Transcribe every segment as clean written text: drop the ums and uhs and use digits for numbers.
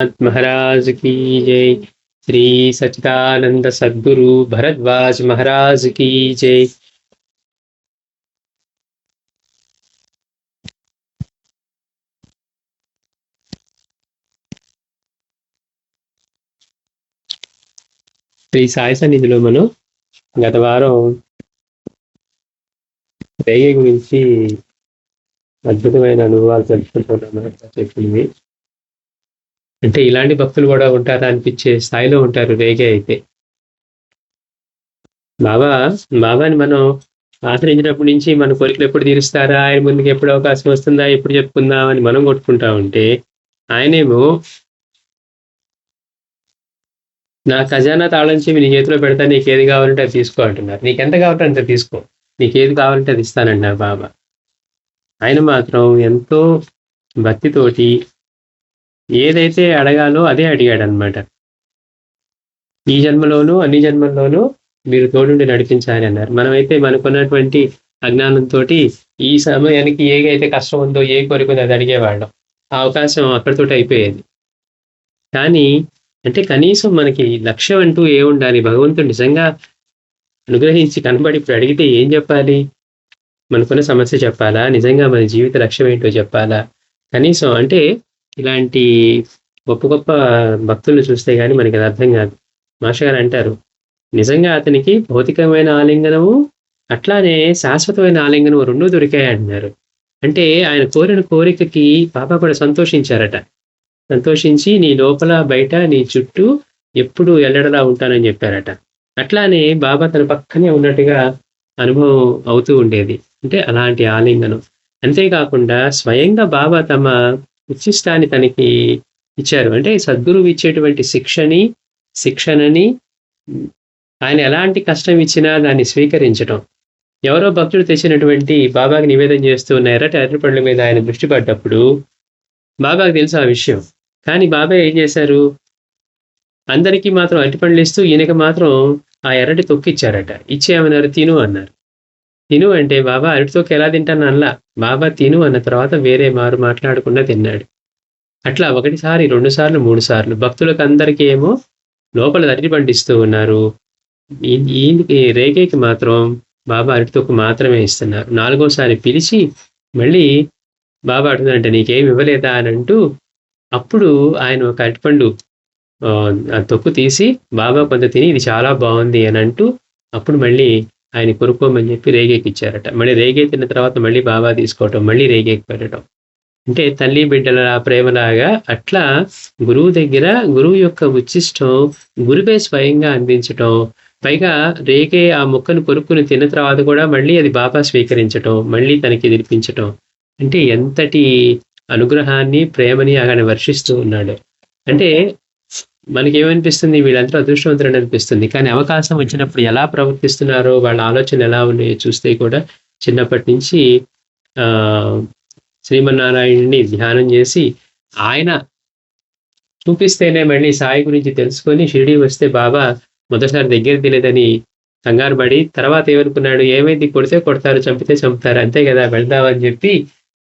महाराज की जय। श्री सच्चिदानंद सद्गुरु भरद्वाज महाराज की जय। శ్రీ సాయి సన్నిధిలో మనం గత వారం రేగే గురించి అద్భుతమైన అనుభవాలు తెలుసుకుంటున్నాం చెప్పింది. అంటే ఇలాంటి భక్తులు కూడా ఉంటారా అనిపించే స్థాయిలో ఉంటారు రేగే అయితే. బాబాని మనం ఆశ్రయించినప్పటి నుంచి మన కోరికలు ఎప్పుడు తీరుస్తారా, ఆయన ముందుకు ఎప్పుడు అవకాశం వస్తుందా, ఎప్పుడు చెప్పుకుందాం అని మనం కొట్టుకుంటా ఉంటే, ఆయనేమో నా ఖజానా తాళం చెవి నీ చేతిలో పెడతా, నీకేది కావాలంటే అది తీసుకో అంటున్నారు. నీకెంత కావాలంటే అంత తీసుకో, నీకేది కావాలంటే అది ఇస్తానన్నారు బాబా. ఆయన మాత్రం ఎంతో భక్తితోటి ఏదైతే అడగాలో అదే అడిగాడు అనమాట. ఈ జన్మలోనూ అన్ని జన్మల్లోనూ మీరు తోడుండి నడిపించాలి అన్నారు. మనమైతే మనకున్నటువంటి అజ్ఞానంతో ఈ సమయానికి ఏదైతే కష్టం ఉందో, ఏ కోరిక ఉందో అది అడిగేవాళ్ళం. ఆ అవకాశం అక్కడితో అయిపోయేది. కానీ అంటే కనీసం మనకి లక్ష్యం అంటూ ఏ ఉండాలి, భగవంతుడు నిజంగా అనుగ్రహించి కనబడి ఇప్పుడు అడిగితే ఏం చెప్పాలి, మనకున్న సమస్య చెప్పాలా, నిజంగా మన జీవిత లక్ష్యం ఏంటో చెప్పాలా. కనీసం అంటే ఇలాంటి గొప్ప గొప్ప భక్తులను చూస్తే కానీ మనకి అది అర్థం కాదు. మాస్టర్ గారు అంటారు, నిజంగా అతనికి భౌతికమైన ఆలింగనము అట్లానే శాశ్వతమైన ఆలింగనము రెండూ దొరికాయి అంటున్నారు. అంటే ఆయన కోరిన కోరికకి బాబా కూడా సంతోషించారట. సంతోషించి నీ లోపల బయట నీ చుట్టూ ఎప్పుడు ఎల్లడలా ఉంటానని చెప్పారట. అట్లానే బాబా తన పక్కనే ఉన్నట్టుగా అనుభవం అవుతూ ఉండేది. అంటే అలాంటి ఆలింగనం. అంతేకాకుండా స్వయంగా బాబా తమ ఉచ్చిష్టాన్ని తనకి ఇచ్చారు. అంటే సద్గురువు ఇచ్చేటువంటి శిక్షణని ఆయన ఎలాంటి కష్టం ఇచ్చినా దాన్ని స్వీకరించడం. ఎవరో భక్తుడు తెచ్చినటువంటి బాబాకి నివేదన చేస్తూ ఉన్న ఎర్రటి పండ్ల మీద ఆయన దృష్టి పడ్డప్పుడు బాబాకి తెలుసు ఆ విషయం. కానీ బాబా ఏం చేశారు, అందరికీ మాత్రం అరటిపండ్లు ఇస్తూ ఈయనకి మాత్రం ఆ ఎర్రటి తొక్కిచ్చారట. ఇచ్చేయమన్నారు, తిను అన్నారు. తిను అంటే బాబా అరటి తొక్కు ఎలా తింటాను అలా, బాబా తిను అన్న తర్వాత వేరే మారు మాట్లాడకుండా తిన్నాడు. అట్లా 1 సారి 2 సార్లు 3 సార్లు భక్తులకు అందరికీ ఏమో లోపల అరటి పండు ఇస్తూ ఉన్నారు. ఈ రేగేకి మాత్రం బాబా అరటి తొక్కు మాత్రమే ఇస్తున్నారు. 4వసారి పిలిచి మళ్ళీ బాబా అడుగుతుందంటే నీకేమి ఇవ్వలేదా అని అంటూ, అప్పుడు ఆయన ఒక అరటిపండు తొక్కు తీసి బాబా కొంత తిని ఇది చాలా బాగుంది అని అంటూ అప్పుడు మళ్ళీ ఆయన కొనుక్కోమని చెప్పి రేగేకి ఇచ్చారట. మళ్ళీ రేగే తిన్న తర్వాత మళ్ళీ బాబా తీసుకోవటం, మళ్ళీ రేగేకి పెట్టడం. అంటే తల్లి బిడ్డల ప్రేమలాగా అట్లా గురువు దగ్గర గురువు యొక్క ఉచ్చిష్టం గురువే స్వయంగా అందించటం. పైగా రేగే ఆ మొక్కను కొనుక్కుని తిన్న తర్వాత కూడా మళ్ళీ అది బాబా స్వీకరించటం, మళ్ళీ తనకి ఎదిరిపించటం. అంటే ఎంతటి అనుగ్రహాన్ని ప్రేమని ఆయన వర్షిస్తూ ఉన్నాడు. అంటే మనకేమనిపిస్తుంది, వీళ్ళంతా అదృష్టవంతులని అనిపిస్తుంది. కానీ అవకాశం వచ్చినప్పుడు ఎలా ప్రవర్తిస్తున్నారో, వాళ్ళ ఆలోచన ఎలా ఉన్నాయో చూస్తే కూడా చిన్నప్పటి నుంచి శ్రీమన్నారాయణుని ధ్యానం చేసి ఆయన చూపిస్తేనే మళ్ళీ సాయి గురించి తెలుసుకొని షిరిడి వస్తే బాబా మొదటిసారి దగ్గర తెలియదని కంగారు పడి తర్వాత ఏమనుకున్నాడు, ఏమైంది కొడితే కొడతారు, చంపితే చంపుతారు, అంతే కదా వెళ్దామని చెప్పి.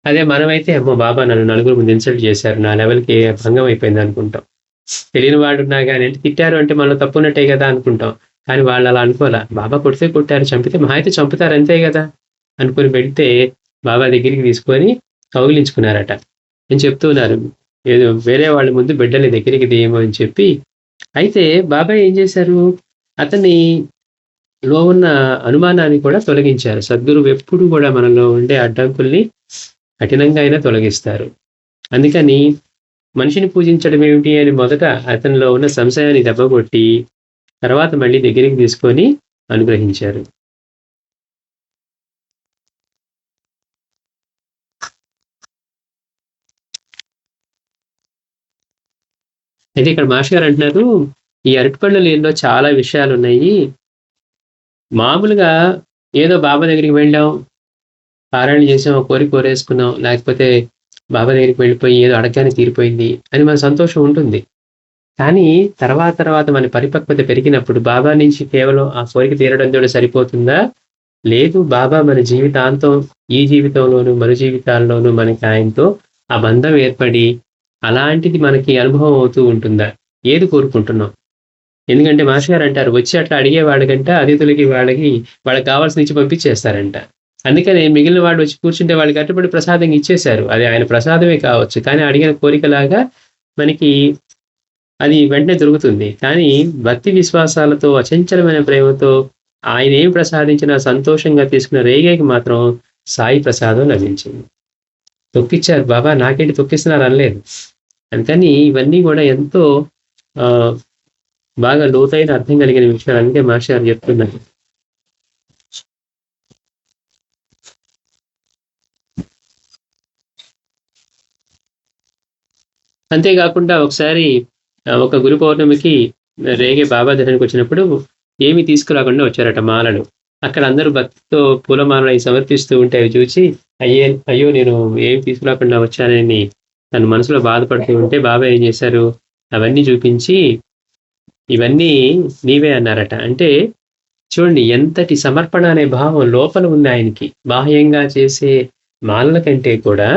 అదే మనమైతే అమ్మో బాబా నన్ను నలుగురు ముందు ఇన్సల్ట్ చేశారు, నా లెవెల్కి భంగం అయిపోయింది అనుకుంటాం. తెలియని వాడు ఉన్నా కానీ అంటే తిట్టారు అంటే మనం తప్పున్నట్టే కదా అనుకుంటాం. కానీ వాళ్ళు అలా అనుకోలే, బాబా కొడితే కొట్టారు, చంపితే మహా అయితే చంపుతారు అంతే కదా అనుకుని వెళ్తే బాబా దగ్గరికి తీసుకొని కౌగిలించుకున్నారట. నేను చెప్తూ ఉన్నారు, ఏదో వేరే వాళ్ళ ముందు బిడ్డని దగ్గరికి తీయమో అని చెప్పి. అయితే బాబా ఏం చేశారు, అతని లో ఉన్న అనుమానాన్ని కూడా తొలగించారు. సద్గురువు ఎప్పుడు కూడా మనలో ఉండే అడ్డంకుల్ని కఠినంగా అయినా తొలగిస్తారు. అందుకని మనిషిని పూజించడం ఏమిటి అని మొదట అతనిలో ఉన్న సంశయాన్ని దెబ్బకొట్టి తర్వాత మళ్ళీ దగ్గరికి తీసుకొని అనుగ్రహించారు. అయితే ఇక్కడ మాస్టర్ గారు అంటున్నారు, ఈ అరటిపండ్ల నీళ్ళలో చాలా విషయాలు ఉన్నాయి. మామూలుగా ఏదో బాబా దగ్గరికి వెళ్ళాం, పారాయణ చేసాం, కోరేసుకున్నాం, లేకపోతే బాబా దగ్గరికి వెళ్ళిపోయి ఏదో అడగగానే తీరిపోయింది అని మన సంతోషం ఉంటుంది. కానీ తర్వాత మన పరిపక్వత పెరిగినప్పుడు బాబా నుంచి కేవలం ఆ కోరిక తీరడంతో సరిపోతుందా? లేదు, బాబా మన జీవితాంతం ఈ జీవితంలోనూ మరు జీవితాల్లోనూ మనకి ఆయనతో ఆ బంధం ఏర్పడి అలాంటిది మనకి అనుభవం అవుతూ ఉంటుందా? ఏది కోరుకుంటున్నాం? ఎందుకంటే మాస్టర్ గారు అంటారు, వచ్చి అట్లా అడిగేవాడికంట అతిథులకి వాళ్ళకి కావాల్సింది ఇచ్చి పంపించేస్తారంట. అందుకని మిగిలిన వాడు వచ్చి కూర్చుంటే వాళ్ళకి కట్టుబడి ప్రసాదం ఇచ్చేశారు. అది ఆయన ప్రసాదమే కావచ్చు, కానీ అడిగిన కోరికలాగా మనకి అది వెంటనే దొరుకుతుంది. కానీ భక్తి విశ్వాసాలతో అచంచలమైన ప్రేమతో ఆయన ఏం ప్రసాదించినా సంతోషంగా తీసుకున్న రేగేకి మాత్రం సాయి ప్రసాదం లభించింది. తొక్కిచ్చారు, బాబా నాకేంటి తొక్కిస్తున్నారు అనలేదు. అందుకని ఇవన్నీ కూడా ఎంతో బాగా లోతైన అర్థం కలిగిన విషయాలు. అందుకే మాస్టర్ గారు చెప్తున్నారు. అంతేకాకుండా ఒకసారి ఒక గురు పౌర్ణమికి రేగే బాబా దర్శనానికి వచ్చినప్పుడు ఏమి తీసుకురాకుండా వచ్చారట మాలలు. అక్కడ అందరూ భక్తితో పూలమాలలు అవి సమర్పిస్తూ ఉంటే అవి చూసి అయ్యో నేను ఏమి తీసుకురాకుండా వచ్చానని తన మనసులో బాధపడుతూ ఉంటే బాబా ఏం చేశారు, అవన్నీ చూపించి ఇవన్నీ నీవే అన్నారట. అంటే చూడండి ఎంతటి సమర్పణ అనే భావం లోపల ఉంది ఆయనకి. బాహ్యంగా చేసే మాలల కంటే కూడా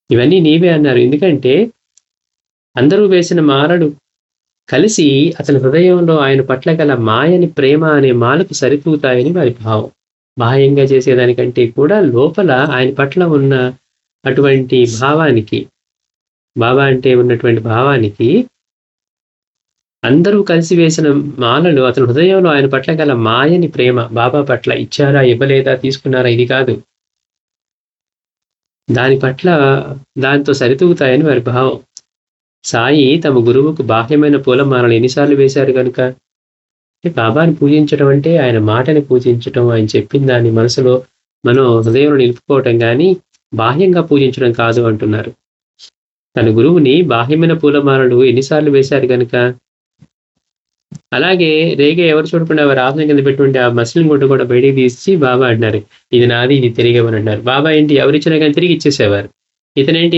ఇవన్నీ నీవే అన్నారు. ఎందుకంటే అందరూ వేసిన మాలలు కలిసి అతని హృదయంలో ఆయన పట్ల గల మాయని ప్రేమ అనే మాలకు సరితూతాయని వారి భావం. బాహ్యంగా చేసేదానికంటే కూడా లోపల ఆయన పట్ల ఉన్న అటువంటి భావానికి, బాబా అంటే ఉన్నటువంటి భావానికి అందరూ కలిసి వేసిన మాలలు అతని హృదయంలో ఆయన పట్ల గల మాయని ప్రేమ, బాబా పట్ల ఇచ్చారా ఇవ్వలేదా తీసుకున్నారా ఇది కాదు, దాని పట్ల దాంతో సరితూగుతాయని వారి భావం. సాయి తమ గురువుకు బాహ్యమైన పూలమాలలు ఎన్నిసార్లు వేశారు కనుక, బాబాని పూజించడం అంటే ఆయన మాటని పూజించడం, ఆయన చెప్పిన దాన్ని మనసులో మనం హృదయంలో నిలుపుకోవటం కానీ బాహ్యంగా పూజించడం కాదు అంటున్నారు. తన గురువుని బాహ్యమైన పూలమాలలు ఎన్నిసార్లు వేశారు కనుక. అలాగే రేగే ఎవరు చూడకుండా వారు ఆసనం కింద పెట్టుకుంటే ఆ మసిలిన గుడ్డ కూడా బయటికి తీసి బాబా అన్నారు, ఇది నాది, ఇది తిరిగేమని అన్నారు. బాబా ఏంటి ఎవరిచ్చినా కానీ తిరిగి ఇచ్చేసేవారు. ఇతనేంటి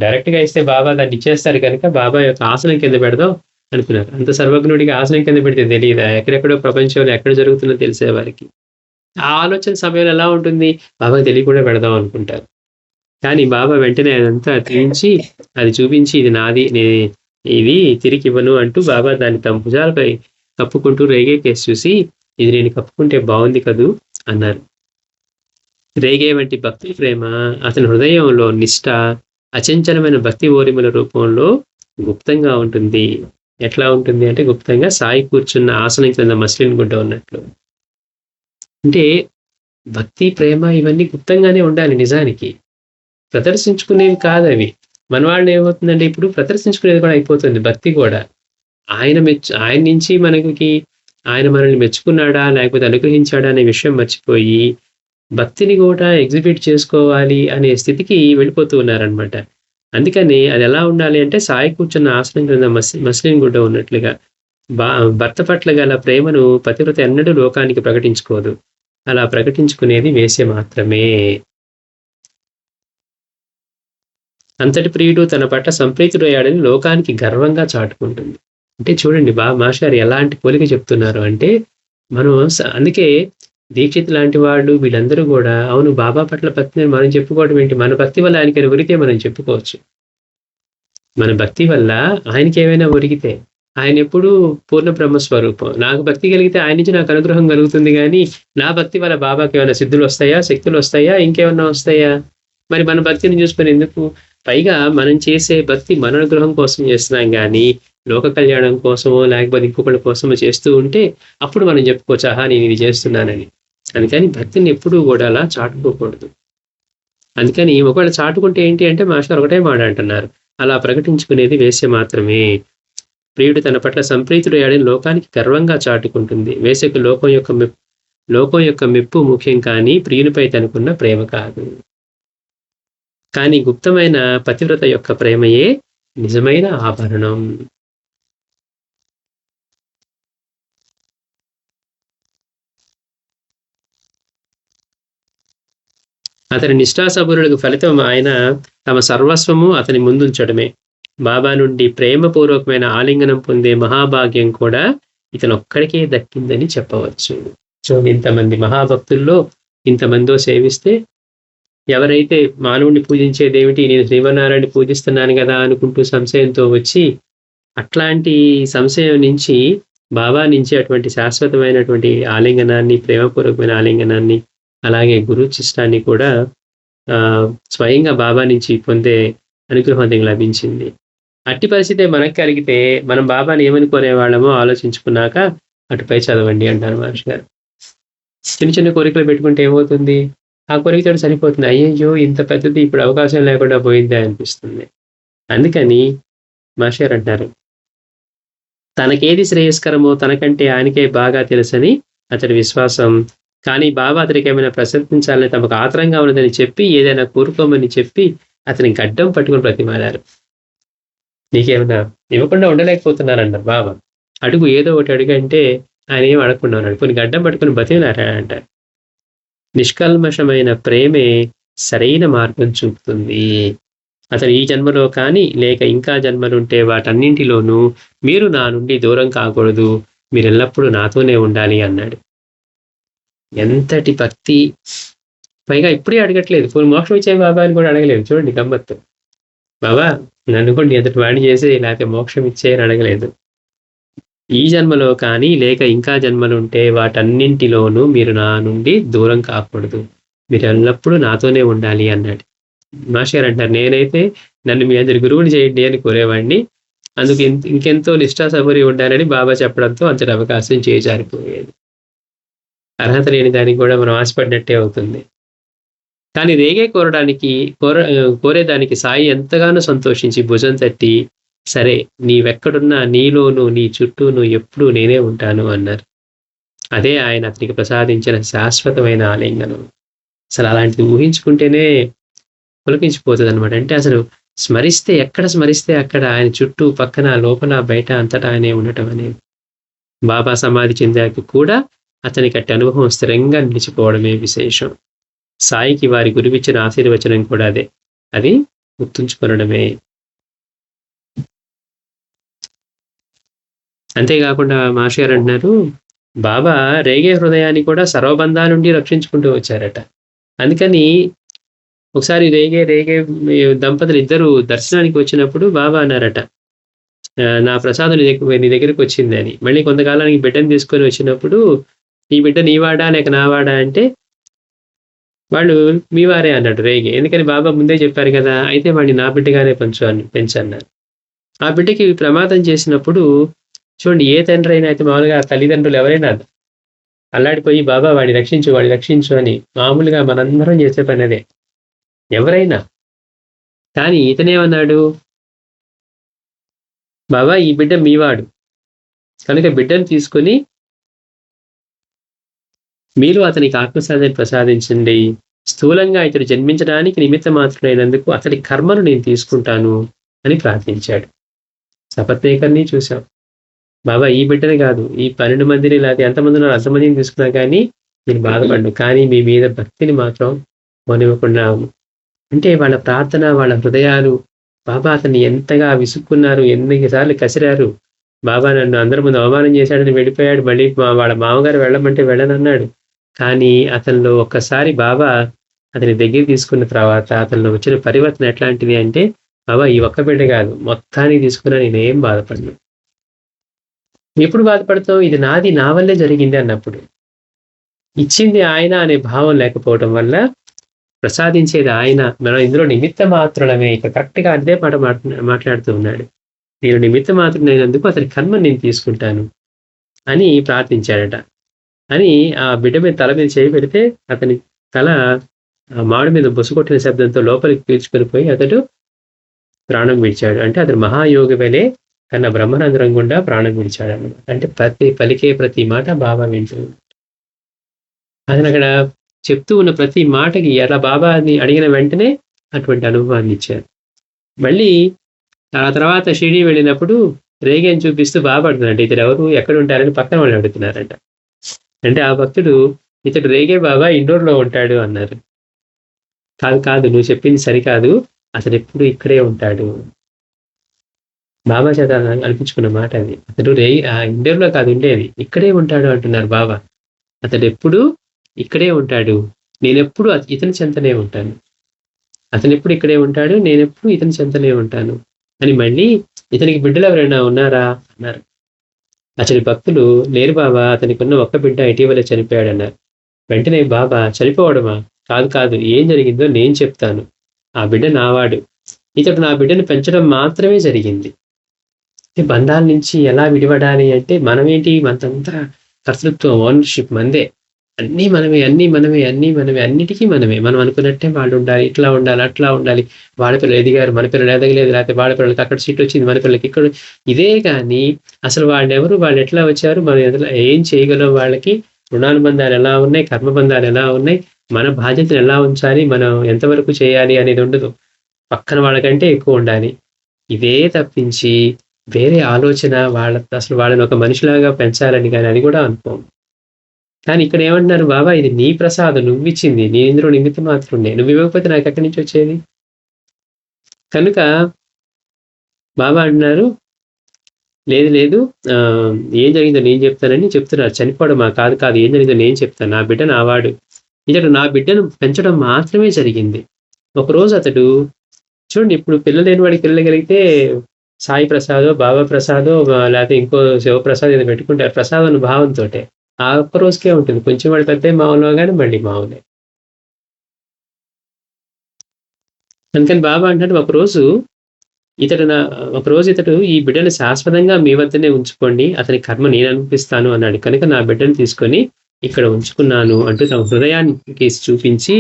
డైరెక్ట్ గా ఇస్తే బాబా దాన్ని ఇచ్చేస్తారు కనుక బాబా యొక్క ఆసనం కింద పెడదాం అనుకున్నారు. అంత సర్వజ్ఞుడికి ఆసనం కింద పెడితే తెలియదా, ఎక్కడెక్కడో ప్రపంచంలో ఎక్కడ జరుగుతుందో తెలిసే వారికి. ఆ ఆలోచన సమయంలో ఎలా ఉంటుంది, బాబాకి తెలియకుండా పెడదాం అనుకుంటారు. కానీ బాబా వెంటనే అదంతా తీయించి అది చూపించి ఇది నాది, ఇది తిరిగి ఇవ్వను అంటూ బాబా దాన్ని తమ భుజాలపై కప్పుకుంటూ రేగే కేసు చూసి ఇది నేను కప్పుకుంటే బాగుంది కదూ అన్నారు. రేగే వంటి భక్తి ప్రేమ అతని హృదయంలో నిష్ఠ అచంచలమైన భక్తి ఓరిముల రూపంలో గుప్తంగా ఉంటుంది. ఎట్లా ఉంటుంది అంటే గుప్తంగా సాయి కూర్చున్న ఆసనం కింద మస్లిన్ గుడ్డ ఉన్నట్లు. అంటే భక్తి ప్రేమ ఇవన్నీ గుప్తంగానే ఉండాలి, నిజానికి ప్రదర్శించుకునేవి కాదు అవి. మన వాళ్ళు ఏమవుతుందంటే ఇప్పుడు ప్రదర్శించుకునేది కూడా అయిపోతుంది. భక్తి కూడా ఆయన నుంచి మనకి ఆయన మనల్ని మెచ్చుకున్నాడా లేకపోతే అనుగ్రహించాడా అనే విషయం మర్చిపోయి భక్తిని కూడా ఎగ్జిబిట్ చేసుకోవాలి అనే స్థితికి వెళ్ళిపోతూ ఉన్నారనమాట. అందుకని అది ఎలా ఉండాలి అంటే సాయి కూర్చున్న ఆసనం కింద మస్లిన్ గుడ్డ ఉన్నట్లుగా భర్త పట్ల గల ప్రేమను పతివ్రత ఎన్నడూ లోకానికి ప్రకటించుకోదు. అలా ప్రకటించుకునేది వేసే మాత్రమే. అంతటి ప్రియుడు తన పట్ల సంప్రీతుడయ్యాడని లోకానికి గర్వంగా చాటుకుంటుంది. అంటే చూడండి మాస్టర్ ఎలాంటి పోలిక చెప్తున్నారు అంటే, మనం అందుకే దీక్షిత్ లాంటి వాళ్ళు వీళ్ళందరూ కూడా అవును బాబా పట్ల భక్తిని మనం చెప్పుకోవడం ఏంటి, మన భక్తి వల్ల ఆయనకి ఒరిగితే మనం చెప్పుకోవచ్చు. మన భక్తి వల్ల ఆయనకి ఏమైనా ఒరిగితే, ఆయన ఎప్పుడు పూర్ణ బ్రహ్మస్వరూపం. నాకు భక్తి కలిగితే ఆయన నుంచి నాకు అనుగ్రహం కలుగుతుంది, కానీ నా భక్తి వల్ల బాబాకి ఏమైనా సిద్ధులు వస్తాయా, శక్తులు వస్తాయా, ఇంకేమన్నా వస్తాయా? మరి మన భక్తిని చూసుకొని ఎందుకు? పైగా మనం చేసే భక్తి మన అనుగ్రహం కోసం చేస్తున్నాం కానీ లోక కళ్యాణం కోసమో లేకపోతే ఇంకొకటి కోసమో చేస్తూ ఉంటే అప్పుడు మనం చెప్పుకోవచ్చు, ఆహా నేను ఇది చేస్తున్నానని. అందుకని భక్తిని ఎప్పుడూ కూడా అలా చాటుకోకూడదు. అందుకని ఒకవేళ చాటుకుంటే ఏంటి అంటే మాస్టర్ ఒకటే మాట అంటున్నారు, అలా ప్రకటించుకునేది వేసే మాత్రమే. ప్రియుడు తన పట్ల సంప్రీతుడయ్యాడని లోకానికి గర్వంగా చాటుకుంటుంది. వేసకి లోకం యొక్క మెప్పు ముఖ్యం కానీ ప్రియునిపై తనకున్న ప్రేమ కాదు. కానీ గుప్తమైన పతివ్రత యొక్క ప్రేమయే నిజమైన ఆభరణం. అతని నిష్ఠాసబురులకు ఫలితం ఆయన తమ సర్వస్వము అతని ముందుంచడమే. బాబా నుండి ప్రేమపూర్వకమైన ఆలింగనం పొందే మహాభాగ్యం కూడా ఇతనొక్కడికే దక్కిందని చెప్పవచ్చు. ఇంతమంది మహాభక్తుల్లో ఇంతమందో సేవిస్తే ఎవరైతే మానవుడిని పూజించేదేమిటి, నేను శ్రీమన్నారాయణని పూజిస్తున్నాను కదా అనుకుంటూ సంశయంతో వచ్చి, అట్లాంటి సంశయం నుంచి బాబా నుంచి అటువంటి శాశ్వతమైనటువంటి ఆలింగనాన్ని, ప్రేమపూర్వకమైన ఆలింగనాన్ని, అలాగే గురుచిష్టాన్ని కూడా స్వయంగా బాబా నుంచి పొందే అనుగ్రహం లభించింది. అట్టి పరిస్థితే మనకు కలిగితే మనం బాబాని ఏమని కోరేవాళ్ళమో ఆలోచించుకున్నాక అటుపై చదవండి అంటారు మహర్షి గారు. చిన్న చిన్న కోరికలు పెట్టుకుంటే ఏమవుతుంది, ఆ కోరికతో సరిపోతుంది. అయ్యయ్యో ఇంత పెద్దది ఇప్పుడు అవకాశం లేకుండా పోయిందే అనిపిస్తుంది. అందుకని మహర్షి గారు అంటారు, తనకేది శ్రేయస్కరమో తనకంటే ఆయనకే బాగా తెలుసని అతడి విశ్వాసం. కానీ బాబా అతనికి ఏమైనా ప్రశంసించాలని తమకు ఆత్రంగా ఉన్నదని చెప్పి, ఏదైనా కోరుకోమని చెప్పి అతని గడ్డం పట్టుకుని బ్రతిమాలారు. నీకేమైనా ఇవ్వకుండా ఉండలేకపోతున్నారన్నారు బాబా. అడుగు, ఏదో ఒకటి అడుగంటే ఆయన ఏం అడగకుండా ఉన్నాడు. కొన్ని గడ్డం పట్టుకుని బతిమాలారంట. నిష్కల్మషమైన ప్రేమే సరైన మార్గం చూపుతుంది. అతను ఈ జన్మలో కానీ లేక ఇంకా జన్మలుంటే వాటన్నింటిలోనూ మీరు నా నుండి దూరం కాకూడదు, మీరు ఎల్లప్పుడూ నాతోనే ఉండాలి అన్నాడు. ఎంతటి భక్తి! పైగా ఇప్పుడే అడగట్లేదు, పోనీ మోక్షం ఇచ్చే బాబా అని కూడా అడగలేదు. చూడండి గమ్మత్తు. బాబా నన్ను కూడా ఎంతటి వాణి చేసి లేకపోతే మోక్షం ఇచ్చే అని అడగలేదు. ఈ జన్మలో కానీ లేక ఇంకా జన్మలుంటే వాటన్నింటిలోనూ మీరు నా నుండి దూరం కాకూడదు, మీరు ఎల్లప్పుడూ నాతోనే ఉండాలి అన్నాడు. మాస్టర్ అంటారు, నేనైతే నన్ను మీ అందరి గురువుని చేయండి అని కోరేవాడిని, అందుకు ఇంకెంతో నిష్ఠాసబరి ఉండాలని బాబా చెప్పడంతో అంతటి అవకాశం చేజారిపోయేది. అర్హత లేని దానికి కూడా మనం ఆశపడినట్టే అవుతుంది. కానీ రేగే కోరేదానికి సాయి ఎంతగానో సంతోషించి భుజం తట్టి, సరే నీవెక్కడున్నా నీలోను నీ చుట్టూను ఎప్పుడూ నేనే ఉంటాను అన్నారు. అదే ఆయన అతనికి ప్రసాదించిన శాశ్వతమైన ఆలింగనం. అసలు అలాంటిది ఊహించుకుంటేనే పులకించిపోతుంది అనమాట. అంటే అసలు స్మరిస్తే, ఎక్కడ స్మరిస్తే అక్కడ ఆయన చుట్టూ పక్కన లోపల బయట అంతటా ఆయనే ఉండటం అనేది. బాబా సమాధి చెందాక కూడా అతనికి అట్టి అనుభవం స్థిరంగా నిలిచిపోవడమే విశేషం. సాయికి వారి గురువిచ్చిన ఆశీర్వచనం కూడా అదే, అది గుర్తుంచుకొనడమే. అంతేకాకుండా మాస్టర్ గారు అంటున్నారు, బాబా రేగే హృదయాన్ని కూడా సర్వబంధాల నుండి రక్షించుకుంటూ వచ్చారట. అందుకని ఒకసారి రేగే దంపతులు ఇద్దరు దర్శనానికి వచ్చినప్పుడు బాబా అన్నారట, నా ప్రసాదం నీ దగ్గరికి వచ్చింది అని. మళ్ళీ కొంతకాలానికి బిడ్డను తీసుకొని వచ్చినప్పుడు, ఈ బిడ్డ నీవాడా లేక నావాడా అంటే వాళ్ళు మీవారే అన్నాడు రేగే. ఎందుకని బాబా ముందే చెప్పారు కదా, అయితే వాడిని నా బిడ్డగానే పెంచన్నారు. ఆ బిడ్డకి ప్రమాదం చేసినప్పుడు చూడండి, ఏ తండ్రి అయినా అయితే మామూలుగా తల్లిదండ్రులు ఎవరైనా అల్లాడిపోయి బాబా వాడిని రక్షించు అని మామూలుగా మనందరం చేసే పని అదే, ఎవరైనా. కానీ ఇతనేమన్నాడు, బాబా ఈ బిడ్డ మీవాడు కనుక బిడ్డను తీసుకొని మీరు అతనికి ఆత్మసాధాన్ని ప్రసాదించండి. స్థూలంగా ఇతడు జన్మించడానికి నిమిత్త మాత్రుడైనందుకు అతడి కర్మను నేను తీసుకుంటాను అని ప్రార్థించాడు. సపత్నేకర్ని చూశాం. బాబా ఈ బిడ్డని కాదు, ఈ 12 మందిని లేకపోతే ఎంతమంది ఉన్నారు అంతమందిని తీసుకున్నా కానీ నేను బాధపడ్ను, కానీ మీ మీద భక్తిని మాత్రం పోనివ్వకుండా. అంటే వాళ్ళ ప్రార్థన, వాళ్ళ హృదయాలు, బాబా అతన్ని ఎంతగా విసుక్కున్నారు, ఎన్నిసార్లు కసిరారు. బాబా నన్ను అందరి ముందు అవమానం చేశాడని వెళ్ళిపోయాడు, మళ్ళీ వాళ్ళ మామగారు వెళ్ళమంటే వెళ్ళనన్నాడు. కానీ అతనిలో ఒక్కసారి బాబా అతని దగ్గర తీసుకున్న తర్వాత అతనిలో వచ్చిన పరివర్తన ఎట్లాంటిది అంటే, బాబా ఈ ఒక్క బిడ్డ కాదు మొత్తానికి తీసుకున్నా నేనేం బాధపడను. ఎప్పుడు బాధపడతావు, ఇది నాది, నా వల్లే జరిగింది అన్నప్పుడు. ఇచ్చింది ఆయన అనే భావం లేకపోవడం వల్ల ప్రసాదించేది ఆయన, మనం ఇందులో నిమిత్త మాత్రమే. ఇక కరెక్ట్గా అదే మాట మాట్లాడుతూ ఉన్నాడు. నేను నిమిత్త మాత్రమైనందుకు అతని కర్మ నేను తీసుకుంటాను అని ప్రార్థించాడట. అని ఆ బిడ్డ మీద తల మీద చేయి పెడితే అతని తల మాడు మీద బొసుకొట్టిన శబ్దంతో లోపలికి పీల్చుకొని పోయి అతడు ప్రాణం విడిచాడు. అంటే అతడు మహాయోగి వేలే కన్న బ్రహ్మరంధ్రం గుండా ప్రాణం విడిచాడు అన్నమాట. అంటే పలికే ప్రతి మాట బాబా వింటూ, అతను అక్కడ చెప్తూ ఉన్న ప్రతి మాటకి అలా బాబాని అడిగిన వెంటనే అటువంటి అనుభవాన్ని ఇచ్చారు. మళ్ళీ ఆ తర్వాత షిరిడీ వెళ్ళినప్పుడు రేగేని చూపిస్తూ బాబా అడుగుతున్నాడు, ఇతడు ఎవరు, ఎక్కడ ఉంటారని పక్కన వాళ్ళు అడుగుతున్నారంట. అంటే ఆ భక్తుడు, ఇతడు రేగే బాబా ఇండోర్లో ఉంటాడు అన్నారు. కాదు నువ్వు చెప్పింది సరికాదు, అతడు ఎప్పుడు ఇక్కడే ఉంటాడు. బాబా చేత అనిపించుకున్న మాట అది. అతడు ఇండోర్లో కాదు ఉండేది, ఇక్కడే ఉంటాడు అంటున్నారు బాబా. అతడు ఎప్పుడు ఇక్కడే ఉంటాడు, నేనెప్పుడు ఇతని చెంతనే ఉంటాను. అతను ఎప్పుడు ఇక్కడే ఉంటాడు, నేనెప్పుడు ఇతని చెంతనే ఉంటాను అని. మళ్ళీ ఇతనికి బిడ్డలు ఎవరైనా ఉన్నారా అన్నారు. అతని భక్తులు, లేరు బాబా, అతనికి ఉన్న ఒక్క బిడ్డ ఇటీవలే చనిపోయాడన్నారు. వెంటనే బాబా, చనిపోవడమా? కాదు కాదు, ఏం జరిగిందో నేను చెప్తాను. ఆ బిడ్డ నావాడు. ఇతడు నా బిడ్డను పెంచడం మాత్రమే జరిగింది. బంధాల నుంచి ఎలా విడిపడాలి అంటే, మనమేంటి, మనదంతా కర్తృత్వం, ఓనర్షిప్ మందే. అన్నీ మనమే, అన్నీ మనమే, అన్నీ మనమే, అన్నిటికీ మనమే. మనం అనుకున్నట్టే వాళ్ళు ఉండాలి, ఇట్లా ఉండాలి, అట్లా ఉండాలి. వాళ్ళ పిల్లలు ఎదిగారు, మన పిల్లలు ఎదగలేదు, లేకపోతే వాళ్ళ పిల్లలకి అక్కడ సీట్ వచ్చింది, మన పిల్లలకి ఇక్కడ. ఇదే కానీ అసలు వాళ్ళెవరు, వాళ్ళు ఎట్లా వచ్చారు, మనం ఏం చేయగలం, వాళ్ళకి రుణానుబంధాలు ఎలా ఉన్నాయి, కర్మబంధాలు ఎలా ఉన్నాయి, మన బాధ్యతలు ఎలా ఉంచాలి, మనం ఎంతవరకు చేయాలి అనేది ఉండదు. పక్కన వాళ్ళకంటే ఎక్కువ ఉండాలి. ఇదే తప్పించి వేరే ఆలోచన అసలు వాళ్ళని ఒక మనిషిలాగా పెంచాలని కానీ అది కూడా అనుకోం. కానీ ఇక్కడ ఏమంటున్నారు, బాబా ఇది నీ ప్రసాదం, నువ్విచ్చింది, నీ ఇందులో నిమిత్తం మాత్రమే, నువ్వు ఇవ్వకపోతే నాకు ఎక్కడి నుంచి వచ్చేది. కనుక బాబా అంటున్నారు, లేదు లేదు, ఏం జరిగిందో నేను చెప్తానని చెప్తున్నారు. చనిపోవడమా? కాదు కాదు, ఏం జరిగిందో నేను చెప్తాను. నా బిడ్డ నావాడు. ఇతడు నా బిడ్డను పెంచడం మాత్రమే జరిగింది. ఒకరోజు అతడు చూడండి, ఇప్పుడు పిల్లలు లేని వాడికి పిల్లలు కలిగితే సాయి ప్రసాదో, బాబా ప్రసాదో, లేకపోతే ఇంకో శివప్రసాద్ ఏదో పెట్టుకుంటారు, ప్రసాదం భావంతో. ఆ ఒక్క రోజుకే ఉంటుంది. కొంచెం వాడు పెద్ద మామూలుగా కానీ మళ్ళీ మామూలే. అందుకని బాబా అంటాడు, ఒకరోజు ఇతడు ఈ బిడ్డను శాశ్వతంగా మీ వద్దనే ఉంచుకోండి, అతని కర్మ నేను అనిపిస్తాను అన్నాడు. కనుక నా బిడ్డను తీసుకొని ఇక్కడ ఉంచుకున్నాను అంటూ తమ హృదయానికి చూపించి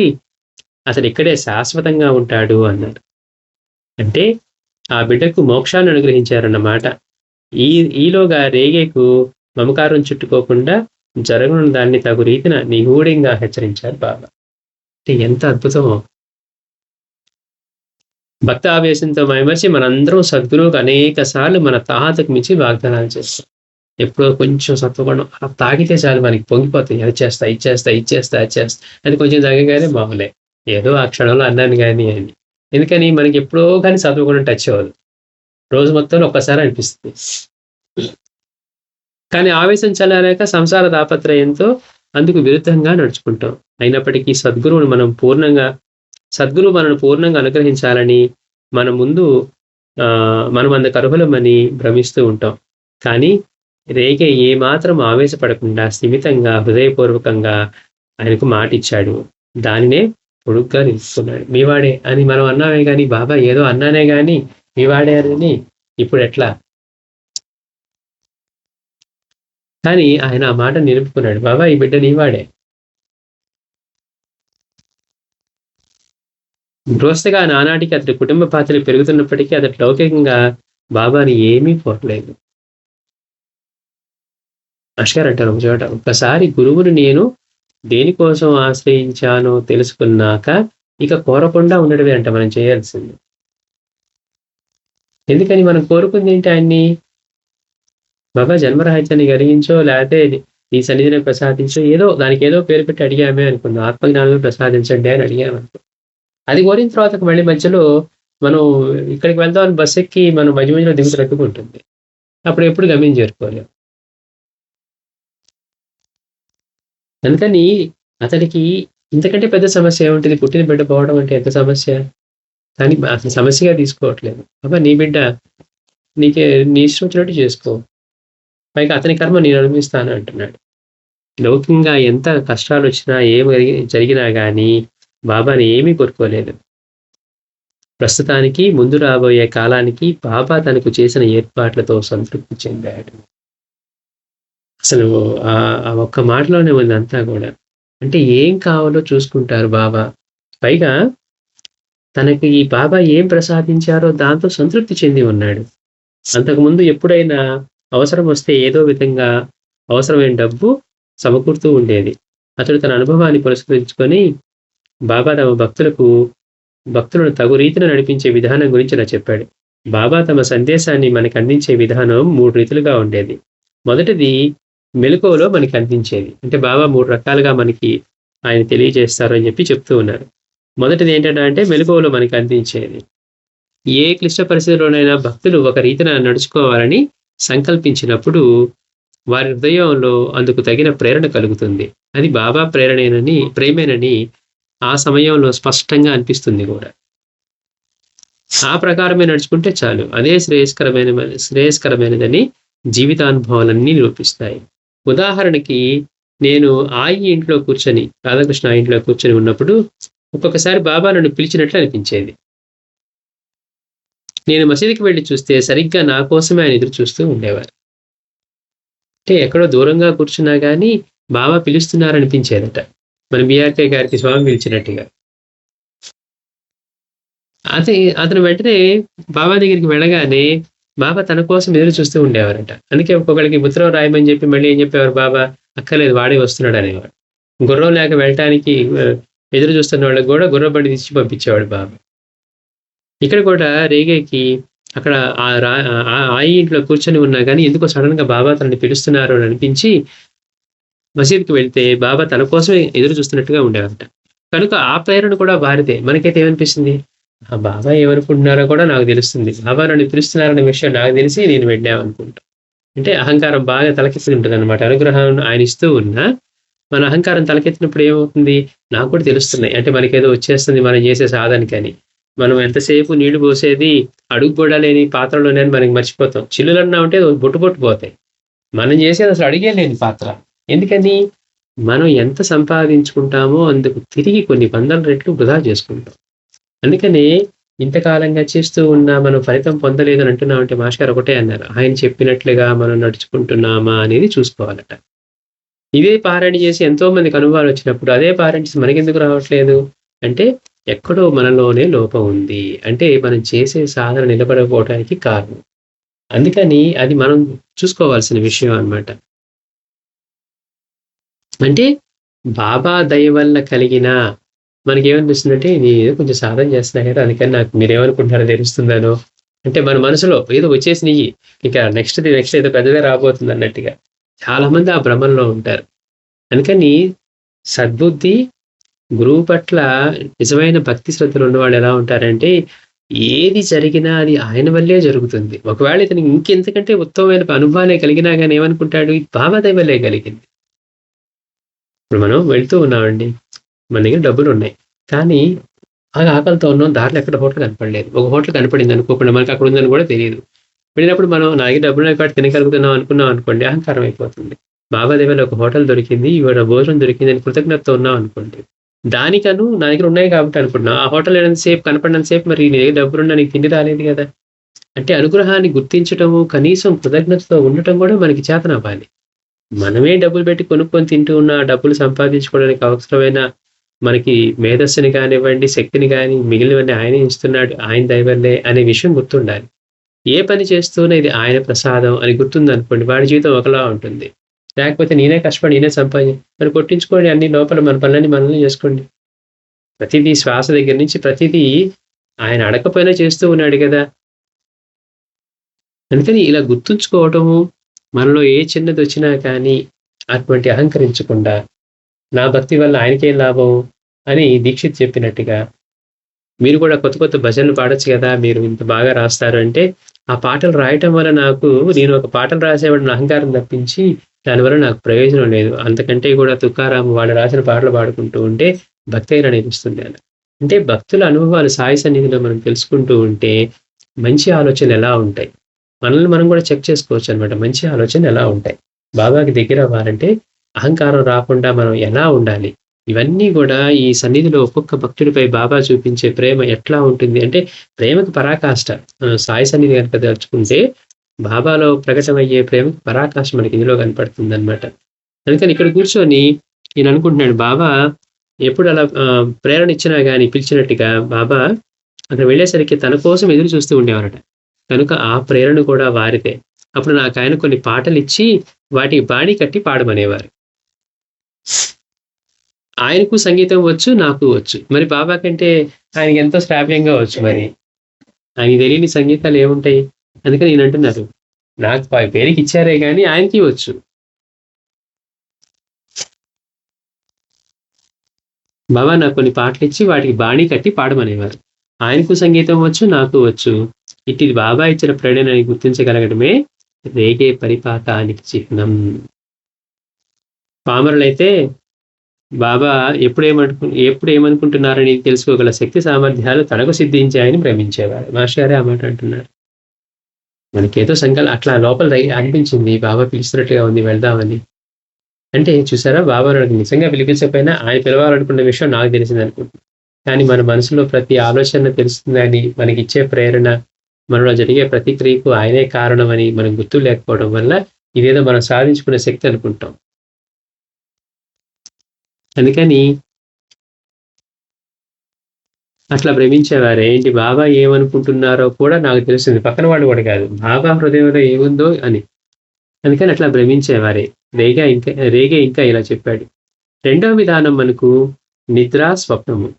అతడు ఇక్కడే శాశ్వతంగా ఉంటాడు అన్నాడు. అంటే ఆ బిడ్డకు మోక్షాన్ని అనుగ్రహించారన్నమాట. ఈలోగా రేగేకు మమకారం చుట్టుకోకుండా జరగనున్న దాన్ని తగు రీతిన నిగూఢంగా హెచ్చరించారు బాబా. అంటే ఎంత అద్భుతమో. భక్త ఆవేశంతో మైమర్చి మనందరం సద్గురువుకు అనేక సార్లు మన తాహతకు మించి వాగ్దానాలు చేస్తాం. ఎప్పుడో కొంచెం సత్వగుణం తాగితే చాలు మనకి పొంగిపోతాయి, అది చేస్తా, ఇచ్చేస్తా. అది కొంచెం తగ్గగానే మామూలే, ఏదో ఆ క్షణంలో అన్నాను కానీ అని. ఎందుకని మనకి ఎప్పుడో కానీ సత్వగుణం టచ్ అవ్వదు, రోజు మొత్తంలో ఒక్కసారి అనిపిస్తుంది. కానీ ఆవేశం చల్లారాక సంసార తాపత్రయంతో అందుకు విరుద్ధంగా నడుచుకుంటాం. అయినప్పటికీ సద్గురువు మనను పూర్ణంగా అనుగ్రహించాలని మనం అందుకు అర్హులమని భ్రమిస్తూ ఉంటాం. కానీ రేగే ఏమాత్రం ఆవేశపడకుండా స్థిమితంగా హృదయపూర్వకంగా ఆయనకు మాట ఇచ్చాడు. దానినే పొడుగ్గా నిలుస్తున్నాడు. మీవాడే అని మనం అన్నామే కానీ, బాబా ఏదో అన్నానే కానీ మీవాడే అని ఇప్పుడు ఎట్లా? కానీ ఆయన ఆ మాట నిలుపుకున్నాడు. బాబా ఈ బిడ్డ నీవాడే. గృహస్థగా నానాటికి అతడి కుటుంబ పాత్రలు పెరుగుతున్నప్పటికీ అతడు లౌకికంగా బాబాని ఏమీ కోరలేదు. అష్కర్ అంటారు ఒక చోట, ఒక్కసారి గురువుని నేను దేనికోసం ఆశ్రయించానో తెలుసుకున్నాక ఇక కోరకుండా ఉండడమే అంట మనం చేయాల్సింది. ఎందుకని మనం కోరుకుంది ఏంటి? ఆయన్ని బాబా జన్మరాహిత్యాన్ని కలిగించో, లేకపోతే ఈ సన్నిధిని ప్రసాదించో, దానికి ఏదో పేరు పెట్టి అడిగామే అనుకుందాం. ఆత్మజ్ఞానం ప్రసాదించండి అని అడిగామనుకో. అది కోరిన తర్వాత మళ్ళీ మధ్యలో మనం ఇక్కడికి వెళ్దామని బస్ ఎక్కి మనం మధ్యలో దిగుతున్నట్టుకుంటుంది. అప్పుడు ఎప్పుడు గమ్యం చేరుకోలేం. అందుకని అతడికి ఇంతకంటే పెద్ద సమస్య ఏముంటుంది? పుట్టిన బిడ్డ పోవడం అంటే ఎంత సమస్య, కానీ అసలు సమస్యగా తీసుకోవట్లేదు. బాబా నీ బిడ్డ, నీకే నీ ఇష్టం వచ్చినట్టు చేసుకో, పైగా అతని కర్మ నేను అనుభవిస్తాను అంటున్నాడు. లౌకికంగా ఎంత కష్టాలు వచ్చినా జరిగినా కానీ బాబాని ఏమీ కోరుకోలేదు. ప్రస్తుతానికి ముందు రాబోయే కాలానికి బాబా తనకు చేసిన ఏర్పాట్లతో సంతృప్తి చెందాడు. అసలు ఆ ఒక్క మాటలోనే ఉంది అంతా కూడా. అంటే ఏం కావాలో చూసుకుంటారు బాబా. పైగా తనకి ఈ బాబా ఏం ప్రసాదించారో దాంతో సంతృప్తి చెంది ఉన్నాడు. అంతకుముందు ఎప్పుడైనా అవసరం వస్తే ఏదో విధంగా అవసరమైన డబ్బు సమకూరుతూ ఉండేది. అతడు తన అనుభవాన్ని పురస్కరించుకొని బాబా తమ భక్తులను తగు రీతిన నడిపించే విధానం గురించి ఇలా చెప్పాడు. బాబా తమ సందేశాన్ని మనకు అందించే విధానం 3 రీతులుగా ఉండేది. మొదటిది మెలకువలో మనకి అందించేది. అంటే బాబా 3 రకాలుగా మనకి ఆయన తెలియజేస్తారు అని చెప్తూ ఉన్నారు. మొదటిది ఏంటంటే మెలకువలో మనకి అందించేది. ఏ క్లిష్ట పరిస్థితుల్లోనైనా భక్తులు ఒక రీతిన నడుచుకోవాలని సంకల్పించినప్పుడు వారి హృదయంలో అందుకు తగిన ప్రేరణ కలుగుతుంది. అది బాబా ప్రేమేనని ఆ సమయంలో స్పష్టంగా అనిపిస్తుంది కూడా. ఆ ప్రకారమే నడుచుకుంటే చాలు. అదే శ్రేయస్కరమైనదని జీవితానుభవాలన్నీ నిరూపిస్తాయి. ఉదాహరణకి నేను ఇంట్లో కూర్చొని, రాధాకృష్ణ ఇంట్లో కూర్చొని ఉన్నప్పుడు ఒక్కొక్కసారి బాబా నన్ను పిలిచినట్లు అనిపించేది. నేను మసీదుకి వెళ్లి చూస్తే సరిగ్గా నా కోసమే ఆయన ఎదురు చూస్తూ ఉండేవారు. అంటే ఎక్కడో దూరంగా కూర్చున్నా గానీ బాబా పిలుస్తున్నారనిపించేదట. మన బీఆర్‌కే గారికి స్వామి పిలిచినట్టుగా. అతను వెంటనే బాబా దగ్గరికి వెళ్ళగానే బాబా తన కోసం ఎదురు చూస్తూ ఉండేవారట. అందుకే ఒక్కొక్కళ్ళకి ఉత్తరం రాయమని చెప్పి మళ్ళీ ఏం చెప్పేవారు బాబా, అక్కర్లేదు వాడే వస్తున్నాడు అనేవారు. గుర్రం లేక వెళ్ళటానికి ఎదురు చూస్తున్న వాళ్ళకి కూడా గుర్రం బండి తీసి పంపించేవాడు బాబా. ఇక్కడ కూడా రేగేకి అక్కడ ఇంట్లో కూర్చొని ఉన్నా కానీ ఎందుకో సడన్ గా బాబా తనని పిలుస్తున్నారు అని అనిపించి మసీద్కి వెళ్తే బాబా తన కోసమే ఎదురు చూస్తున్నట్టుగా ఉండేవారట. కనుక ఆ ప్రేరణ కూడా వారిదే. మనకైతే ఏమనిపిస్తుంది, ఆ బాబా ఏమనుకుంటున్నారో కూడా నాకు తెలుస్తుంది, బాబా నన్ను పిలుస్తున్నారనే విషయం నాకు తెలిసి నేను వెళ్ళామనుకుంటా. అంటే అహంకారం బాగా తలకెత్తి ఉంటుంది అనమాట. అనుగ్రహం ఆయన ఇస్తూ ఉన్నా మన అహంకారం తలకెత్తినప్పుడు ఏమవుతుంది, నాకు కూడా తెలుస్తున్నాయి అంటే మనకేదో వచ్చేస్తుంది మనం చేసే సాధనకని. మనం ఎంతసేపు నీళ్లు పోసేది అడుగు కూడా లేని పాత్రలోనే మనకి మర్చిపోతాం. చిల్లులన్నా ఉంటే బొట్టు పోతాయి. మనం చేసేది అసలు అడిగే లేని పాత్ర. ఎందుకని, మనం ఎంత సంపాదించుకుంటామో అందుకు తిరిగి కొన్ని వందల రెట్లు వృధా చేసుకుంటాం. అందుకనే ఇంతకాలంగా చేస్తూ ఉన్నా మనం ఫలితం పొందలేదు అని అంటున్నామంటే మాస్టర్ ఒకటే అన్నారు, ఆయన చెప్పినట్లుగా మనం నడుచుకుంటున్నామా అనేది చూసుకోవాలట. ఇదే పారాయణ చేసి ఎంతో మందికి అనుభవాలు వచ్చినప్పుడు అదే పారాయణ చేసి మనకెందుకు రావట్లేదు అంటే ఎక్కడో మనలోనే లోపం ఉంది. అంటే మనం చేసే సాధన నిలబడకపోవడానికి కారణం. అందుకని అది మనం చూసుకోవాల్సిన విషయం అన్నమాట. అంటే బాబా దయ వల్ల కలిగిన మనకేమనిపిస్తుందంటే ఇది ఏదో కొంచెం సాధన చేస్తున్నా కదా, అందుకని నాకు మీరేమనుకుంటున్నారో తెలుస్తుందనో, అంటే మన మనసులో ఏదో వచ్చేసినయి ఇక నెక్స్ట్ ఏదో పెద్దదే రాబోతుంది అన్నట్టుగా చాలా మంది ఆ భ్రమంలో ఉంటారు. అందుకని సద్బుద్ధి, గురువు పట్ల నిజమైన భక్తి శ్రద్ధలు ఉన్నవాళ్ళు ఎలా ఉంటారంటే ఏది జరిగినా అది ఆయన వల్లే జరుగుతుంది. ఒకవేళ ఇతనికి ఇంకెంతకంటే ఉత్తమమైన అనుభవాలే కలిగినా కానీ ఏమనుకుంటాడు, ఇది బాబా దయ వల్లే కలిగింది. ఇప్పుడు మనం వెళ్తూ ఉన్నామండి, మన దగ్గర డబ్బులున్నాయి. కానీ ఆకలితో ఉన్నాం, దారిలో ఎక్కడ హోటల్ కనపడలేదు. ఒక హోటల్ కనపడింది అనుకోకుండా మనకు అక్కడ ఉందని కూడా తెలియదు. వెళ్ళినప్పుడు మనం నా దగ్గర డబ్బులున్నాయి కాబట్టి తినగలుగుతున్నాం అనుకున్నాం అనుకోండి, అహంకారం అయిపోతుంది. బాబా దగ్గర ఒక హోటల్ దొరికింది, ఇవాళ భోజనం దొరికింది అని కృతజ్ఞతతో ఉన్నాం అనుకోండి, దానికను నా దగ్గర ఉన్నాయి కాబట్టి అనుకుంటున్నాం. ఆ హోటల్ సేపు కనపడినంత సేపు మరి నీ దగ్గర డబ్బులున్నా నీకు తిండి రాలేదు కదా. అంటే అనుగ్రహాన్ని గుర్తించటము, కనీసం కృతజ్ఞతతో ఉండటం కూడా మనకి చేతనవ్వాలి. మనమే డబ్బులు పెట్టి కొనుక్కొని తింటూ ఉన్న డబ్బులు సంపాదించుకోవడానికి అవసరమైన మనకి మేధస్సుని కానివ్వండి, శక్తిని కానీ మిగిలినవన్నీ ఆయనే ఇస్తున్నాడు, ఆయన దయ వల్లే అనే విషయం గుర్తుండాలి. ఏ పని చేస్తూనే ఇది ఆయన ప్రసాదం అని గుర్తుందనుకోండి, వాడి జీవితం ఒకలా ఉంటుంది. లేకపోతే నేనే కష్టపడి నేనే మరి కొట్టించుకోండి, అన్ని లోపల మన పనులన్నీ మనల్ని చేసుకోండి. ప్రతిదీ శ్వాస దగ్గర నుంచి ప్రతిదీ ఆయన అడగకపోయినా చేస్తూ ఉన్నాడు కదా. అందుకని ఇలా గుర్తుంచుకోవటము, మనలో ఏ చిన్నది వచ్చినా కానీ అటువంటి అహంకరించకుండా నా భక్తి వల్ల ఆయనకేం లాభం అని దీక్షిత్ చెప్పినట్టుగా మీరు కూడా కొత్త కొత్త భజనలు పాడొచ్చు కదా, మీరు ఇంత బాగా రాస్తారు అంటే ఆ పాటలు రాయటం వల్ల నేను ఒక పాటలు రాసేవాడిని అహంకారం తప్పించి దానివల్ల నాకు ప్రయోజనం లేదు. అంతకంటే కూడా తుకారాం వాళ్ళు రాసిన పాటలు పాడుకుంటూ ఉంటే భక్తి అయినా అనిపిస్తుంది అని. అంటే భక్తుల అనుభవాలు సాయి సన్నిధిలో మనం తెలుసుకుంటూ ఉంటే మంచి ఆలోచనలు ఎలా ఉంటాయి, మనల్ని మనం కూడా చెక్ చేసుకోవచ్చు అనమాట. మంచి ఆలోచనలు ఎలా ఉంటాయి, బాబాకి దగ్గర అవ్వాలంటే అహంకారం రాకుండా మనం ఎలా ఉండాలి, ఇవన్నీ కూడా ఈ సన్నిధిలో ఒక్కొక్క భక్తుడిపై బాబా చూపించే ప్రేమ ఎట్లా ఉంటుంది అంటే ప్రేమకు పరాకాష్ట. సాయి సన్నిధి కనుక తలుచుకుంటే బాబాలో ప్రకటమయ్యే ప్రేమకు పరాకాష్ట మనకి ఇందులో కనపడుతుంది అనమాట. అందుకని ఇక్కడ కూర్చొని నేను అనుకుంటున్నాడు, బాబా ఎప్పుడు అలా ప్రేరణ ఇచ్చినా కానీ పిలిచినట్టుగా బాబా అక్కడ వెళ్ళేసరికి తన కోసం ఎదురు చూస్తూ ఉండేవారట. కనుక ఆ ప్రేరణ కూడా వారిదే. అప్పుడు నాకు ఆయన కొన్ని పాటలు ఇచ్చి వాటికి బాణీ కట్టి పాడమనేవారు. ఆయనకు సంగీతం వచ్చు, నాకు వచ్చు. మరి బాబా కంటే ఆయనకి ఎంతో శ్రావ్యంగా వచ్చు. మరి ఆయన తెలియని సంగీతాలు ఏముంటాయి. అందుకని నేను అంటున్నారు, నాకు పేరుకి ఇచ్చారే కానీ ఆయనకి వచ్చు. బాబా నాకు కొన్ని పాటలు ఇచ్చి వాటికి బాణీ కట్టి పాడమనేవారు. ఆయనకు సంగీతం వచ్చు, నాకు వచ్చు. ఇటు బాబా ఇచ్చిన ప్రేరణని గుర్తించగలగడమే రేగే పరిపాకానికి చిహ్నం. పామరులైతే బాబా ఎప్పుడు ఏమనుకుంటున్నారని తెలుసుకోగల శక్తి సామర్థ్యాలు తనకు సిద్ధించాయని భ్రమించేవారు. మాస్టర్ గారే ఆ మాట అంటున్నారు. మనకేదో అట్లా లోపల అనిపించింది, బాబా పిలుస్తున్నట్టుగా ఉంది, వెళ్దామని. అంటే చూసారా, బాబా నాకు నిజంగా పిలిపించకపోయినా ఆయన పిలవాలనుకున్న విషయం నాకు తెలిసింది అనుకుంటున్నాను. కానీ మన మనసులో ప్రతి ఆలోచన తెలుస్తుందని, మనకిచ్చే ప్రేరణ, మనలో జరిగే ప్రతిక్రియకు ఆయనే కారణమని మనకు గుర్తు లేకపోవడం వల్ల ఇదేదో మనం సాధించుకునే శక్తి అనుకుంటాం. అందుకని అట్లా భ్రమించేవారు. ఏంటి బాబా ఏమనుకుంటున్నారో కూడా నాకు తెలిసింది, పక్కన వాళ్ళు కూడా కాదు, బాబా హృదయంలో ఏముందో అని. అందుకని అట్లా భ్రమించేవారే. రేగే ఇంకా ఇలా చెప్పాడు. రెండవ విధానం మనకు నిద్ర స్వప్నము.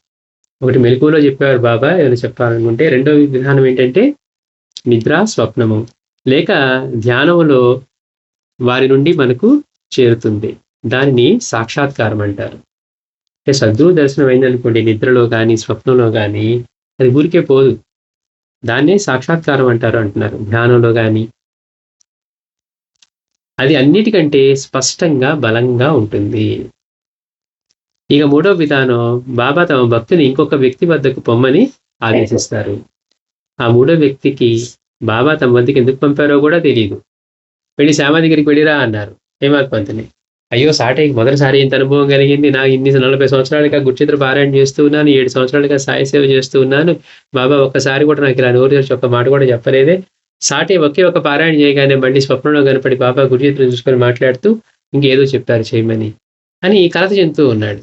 ఒకటి మెలకువలో చెప్పేవారు బాబా, ఏమైనా చెప్పాలనుకుంటే. రెండవ విధానం ఏంటంటే నిద్ర స్వప్నము, లేక ధ్యానములో వారి నుండి మనకు చేరుతుంది. దానిని సాక్షాత్కారం అంటారు. అంటే సద్గురు దర్శనం అయిందనుకోండి, నిద్రలో కానీ స్వప్నంలో కానీ, అది ఊరికే పోదు. దాన్నే సాక్షాత్కారం అంటారు అంటున్నారు. ధ్యానంలో కానీ అది అన్నిటికంటే స్పష్టంగా బలంగా ఉంటుంది. ఇక మూడవ విధానం, బాబా తమ భక్తుని ఇంకొక వ్యక్తి వద్దకు పొమ్మని ఆదేశిస్తారు. ఆ మూడో వ్యక్తికి బాబా తమ వద్దకు ఎందుకు పంపారో కూడా తెలియదు. వెళ్ళి శ్యామ దగ్గరికి వెళ్ళిరా అన్నారు హేమాద్ పంతుని. అయ్యో సాటేకి మొదటిసారి ఇంత అనుభవం కలిగింది, నాకు ఇన్ని 40 సంవత్సరాలుగా గురుచిత్ర పారాయణ చేస్తూ ఉన్నాను, 7 సంవత్సరాలుగా సాయి సేవ చేస్తూ ఉన్నాను. బాబా ఒక్కసారి కూడా నాకు ఇలా నోరు తెరిచి ఒక్క మాట కూడా చెప్పలేదే. సాటే ఒకే ఒక పారాయణ చేయగానే మళ్ళీ స్వప్నంలో కనపడి బాబా గురుచిత్రం చూసుకొని మాట్లాడుతూ ఇంకేదో చెప్పారు చేయమని అని కలత చెందుతూ ఉన్నాడు.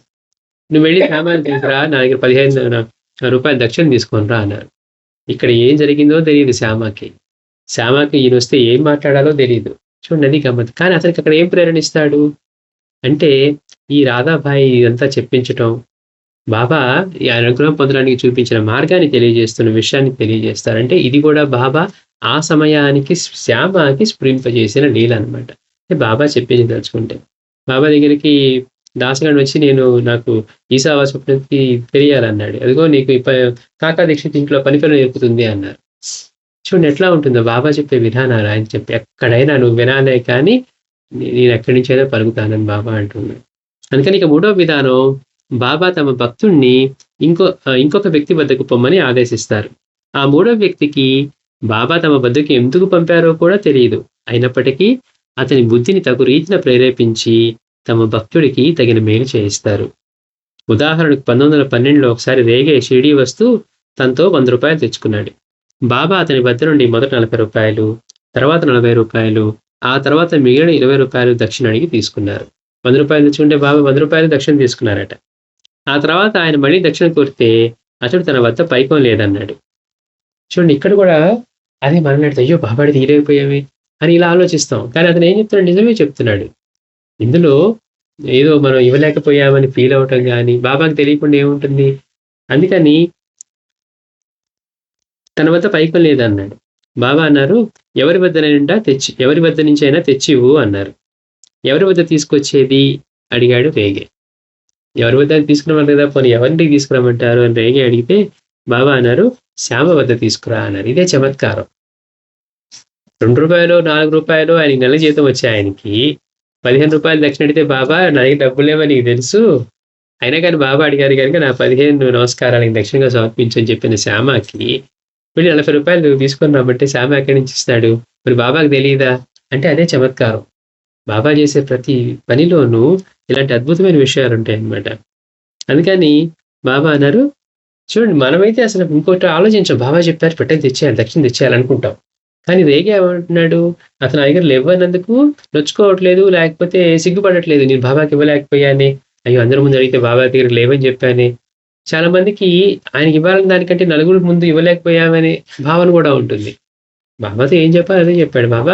నువ్వు వెళ్ళి శ్యామాన్ని తీసుకురా, నా దగ్గర 15 రూపాయలు దక్షిణ తీసుకొనిరా అన్నారు. ఇక్కడ ఏం జరిగిందో తెలియదు శ్యామకి. ఈయన వస్తే ఏం మాట్లాడాలో తెలియదు. చూడండి, అది గమ్మత్. కానీ అతనికి అక్కడ ఏం ప్రేరణిస్తాడు అంటే, ఈ రాధాబాయి ఇదంతా చెప్పించటం, బాబా ఈ అనుగ్రహం పొందడానికి చూపించిన మార్గాన్ని తెలియజేస్తున్న విషయాన్ని తెలియజేస్తారంటే, ఇది కూడా బాబా ఆ సమయానికి శ్యామకి స్ఫురింపజేసిన లీల అనమాట. బాబా చెప్పింది తలుచుకుంటే. బాబా దగ్గరికి దాసగాడు వచ్చి నాకు ఈశావా స్వప్నకి తెలియాలన్నాడు. అదిగో నీకు కాకా దీక్షిత్ ఇంట్లో పని నేర్పుతుంది అన్నారు. చూడండి ఎట్లా ఉంటుందో బాబా చెప్పే విధానాలు. ఆయన చెప్పి ఎక్కడైనా నువ్వు వినాలే కానీ నేను ఎక్కడి నుంచైనా పలుకుతానని బాబా అంటున్నాడు. అందుకని ఇక మూడో విధానం, బాబా తమ భక్తుణ్ణి ఇంకొక వ్యక్తి వద్దకు పొమ్మని ఆదేశిస్తారు. ఆ మూడో వ్యక్తికి బాబా తమ వద్దకు ఎందుకు పంపారో కూడా తెలియదు. అయినప్పటికీ అతని బుద్ధిని తగు రీతిన ప్రేరేపించి తమ భక్తుడికి తగిన మేలు చేయిస్తారు. ఉదాహరణకు 1912లో ఒకసారి రేగే షిరిడీ వస్తూ తనతో 100 రూపాయలు తెచ్చుకున్నాడు. బాబా అతని వద్ద నుండి మొదట 40 రూపాయలు, తర్వాత 40 రూపాయలు, ఆ తర్వాత మిగిలిన 20 రూపాయలు దక్షిణ అడిగి తీసుకున్నారు. 100 రూపాయలు తెచ్చుకుంటే బాబా 100 రూపాయలు దక్షిణ తీసుకున్నారట. ఆ తర్వాత ఆయన మళ్ళీ దక్షిణ కోరితే అతడు తన వద్ద పైకం లేదన్నాడు. చూడండి, ఇక్కడ కూడా అదే మనం అడిగితే అయ్యో బాబాడి తీరైపోయామే అని ఇలా ఆలోచిస్తాం. కానీ అతను ఏం చెప్తున్నాడు, నిజమే చెప్తున్నాడు. ఇందులో ఏదో మనం ఇవ్వలేకపోయామని ఫీల్ అవటం కానీ బాబాకి తెలియకుండా ఏముంటుంది. అందుకని తన వద్ద పైకం లేదన్నాడు. బాబా అన్నారు, ఎవరి వద్ద నుంచి అయినా తెచ్చివు అన్నారు. ఎవరి వద్ద తీసుకొచ్చేది అడిగాడు రేగే. ఎవరి వద్ద తీసుకురావాలి కదా, పోనీ ఎవరింటికి తీసుకురామంటారు అని రేగే అడిగితే బాబా అన్నారు, శ్యామ వద్ద తీసుకురా అన్నారు. ఇదే చమత్కారం. 2 రూపాయలు 4 రూపాయలు ఆయనకి నెల జీతం వచ్చే ఆయనకి 15 రూపాయలు దక్షిణ అడిగితే బాబా నాకు డబ్బులేవో నీకు తెలుసు, అయినా కానీ బాబా అడిగారు కనుక నా 15 నమస్కారాలకి దక్షిణగా సమర్పించని చెప్పిన శ్యామకి వీళ్ళు 40 రూపాయలు తీసుకొని రామంటే శ్యామ ఎక్కడి నుంచి ఇస్తాడు? మరి బాబాకి తెలియదా అంటే అదే చమత్కారం. బాబా చేసే ప్రతి పనిలోనూ ఇలాంటి అద్భుతమైన విషయాలు ఉంటాయి అన్నమాట. అందుకని బాబా అన్నారు, చూడండి మనమైతే అసలు ఇంకోటి ఆలోచించాం, బాబా చెప్పారు పెట్టని తెచ్చేయాలి, దక్షిణ తెచ్చేయాలనుకుంటాం. కానీ రేగే ఏమంటున్నాడు, అతను దగ్గర ఇవ్వనందుకు నొచ్చుకోవట్లేదు, లేకపోతే సిగ్గుపడట్లేదు. నేను బాబాకి ఇవ్వలేకపోయానే, అయ్యో అందరి ముందు అడిగితే బాబా దగ్గర లేవని చెప్పానే. చాలా మందికి ఆయనకి ఇవ్వాలని దానికంటే నలుగురికి ముందు ఇవ్వలేకపోయామనే భావన కూడా ఉంటుంది. బాబాతో ఏం చెప్పాలి అదే చెప్పాడు. బాబా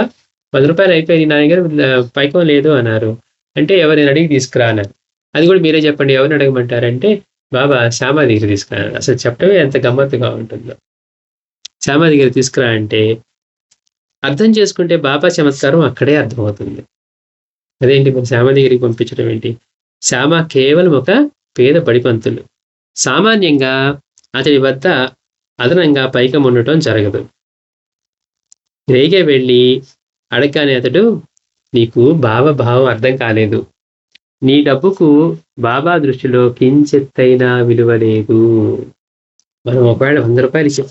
10 రూపాయలు అయిపోయి నా దగ్గర పైకం లేదు అన్నారు. అంటే ఎవరిని అడిగి తీసుకురా అన్నారు. అది కూడా మీరే చెప్పండి, ఎవరిని అడగమంటారంటే బాబా శ్యామ దగ్గర తీసుకురా. అసలు చెప్పడమే ఎంత గమ్మత్తుగా ఉంటుందో. శ్యామ దగ్గర తీసుకురా అంటే అర్థం చేసుకుంటే బాబా చమత్కారం అక్కడే అర్థమవుతుంది. అదేంటి మరి శ్యామ దగ్గరికి పంపించడం ఏంటి? శ్యామ కేవలం ఒక పేద బడిపంతులు. సామాన్యంగా అతడి వద్ద అదనంగా పైకం ఉండటం జరగదు. రేగే వెళ్ళి అడగగానే అతడు, నీకు భావం అర్థం కాలేదు, నీ డబ్బుకు బాబా దృష్టిలో కించెత్తైనా విలువ లేదు. మనం ఒకవేళ 100 రూపాయలు ఇచ్చాం,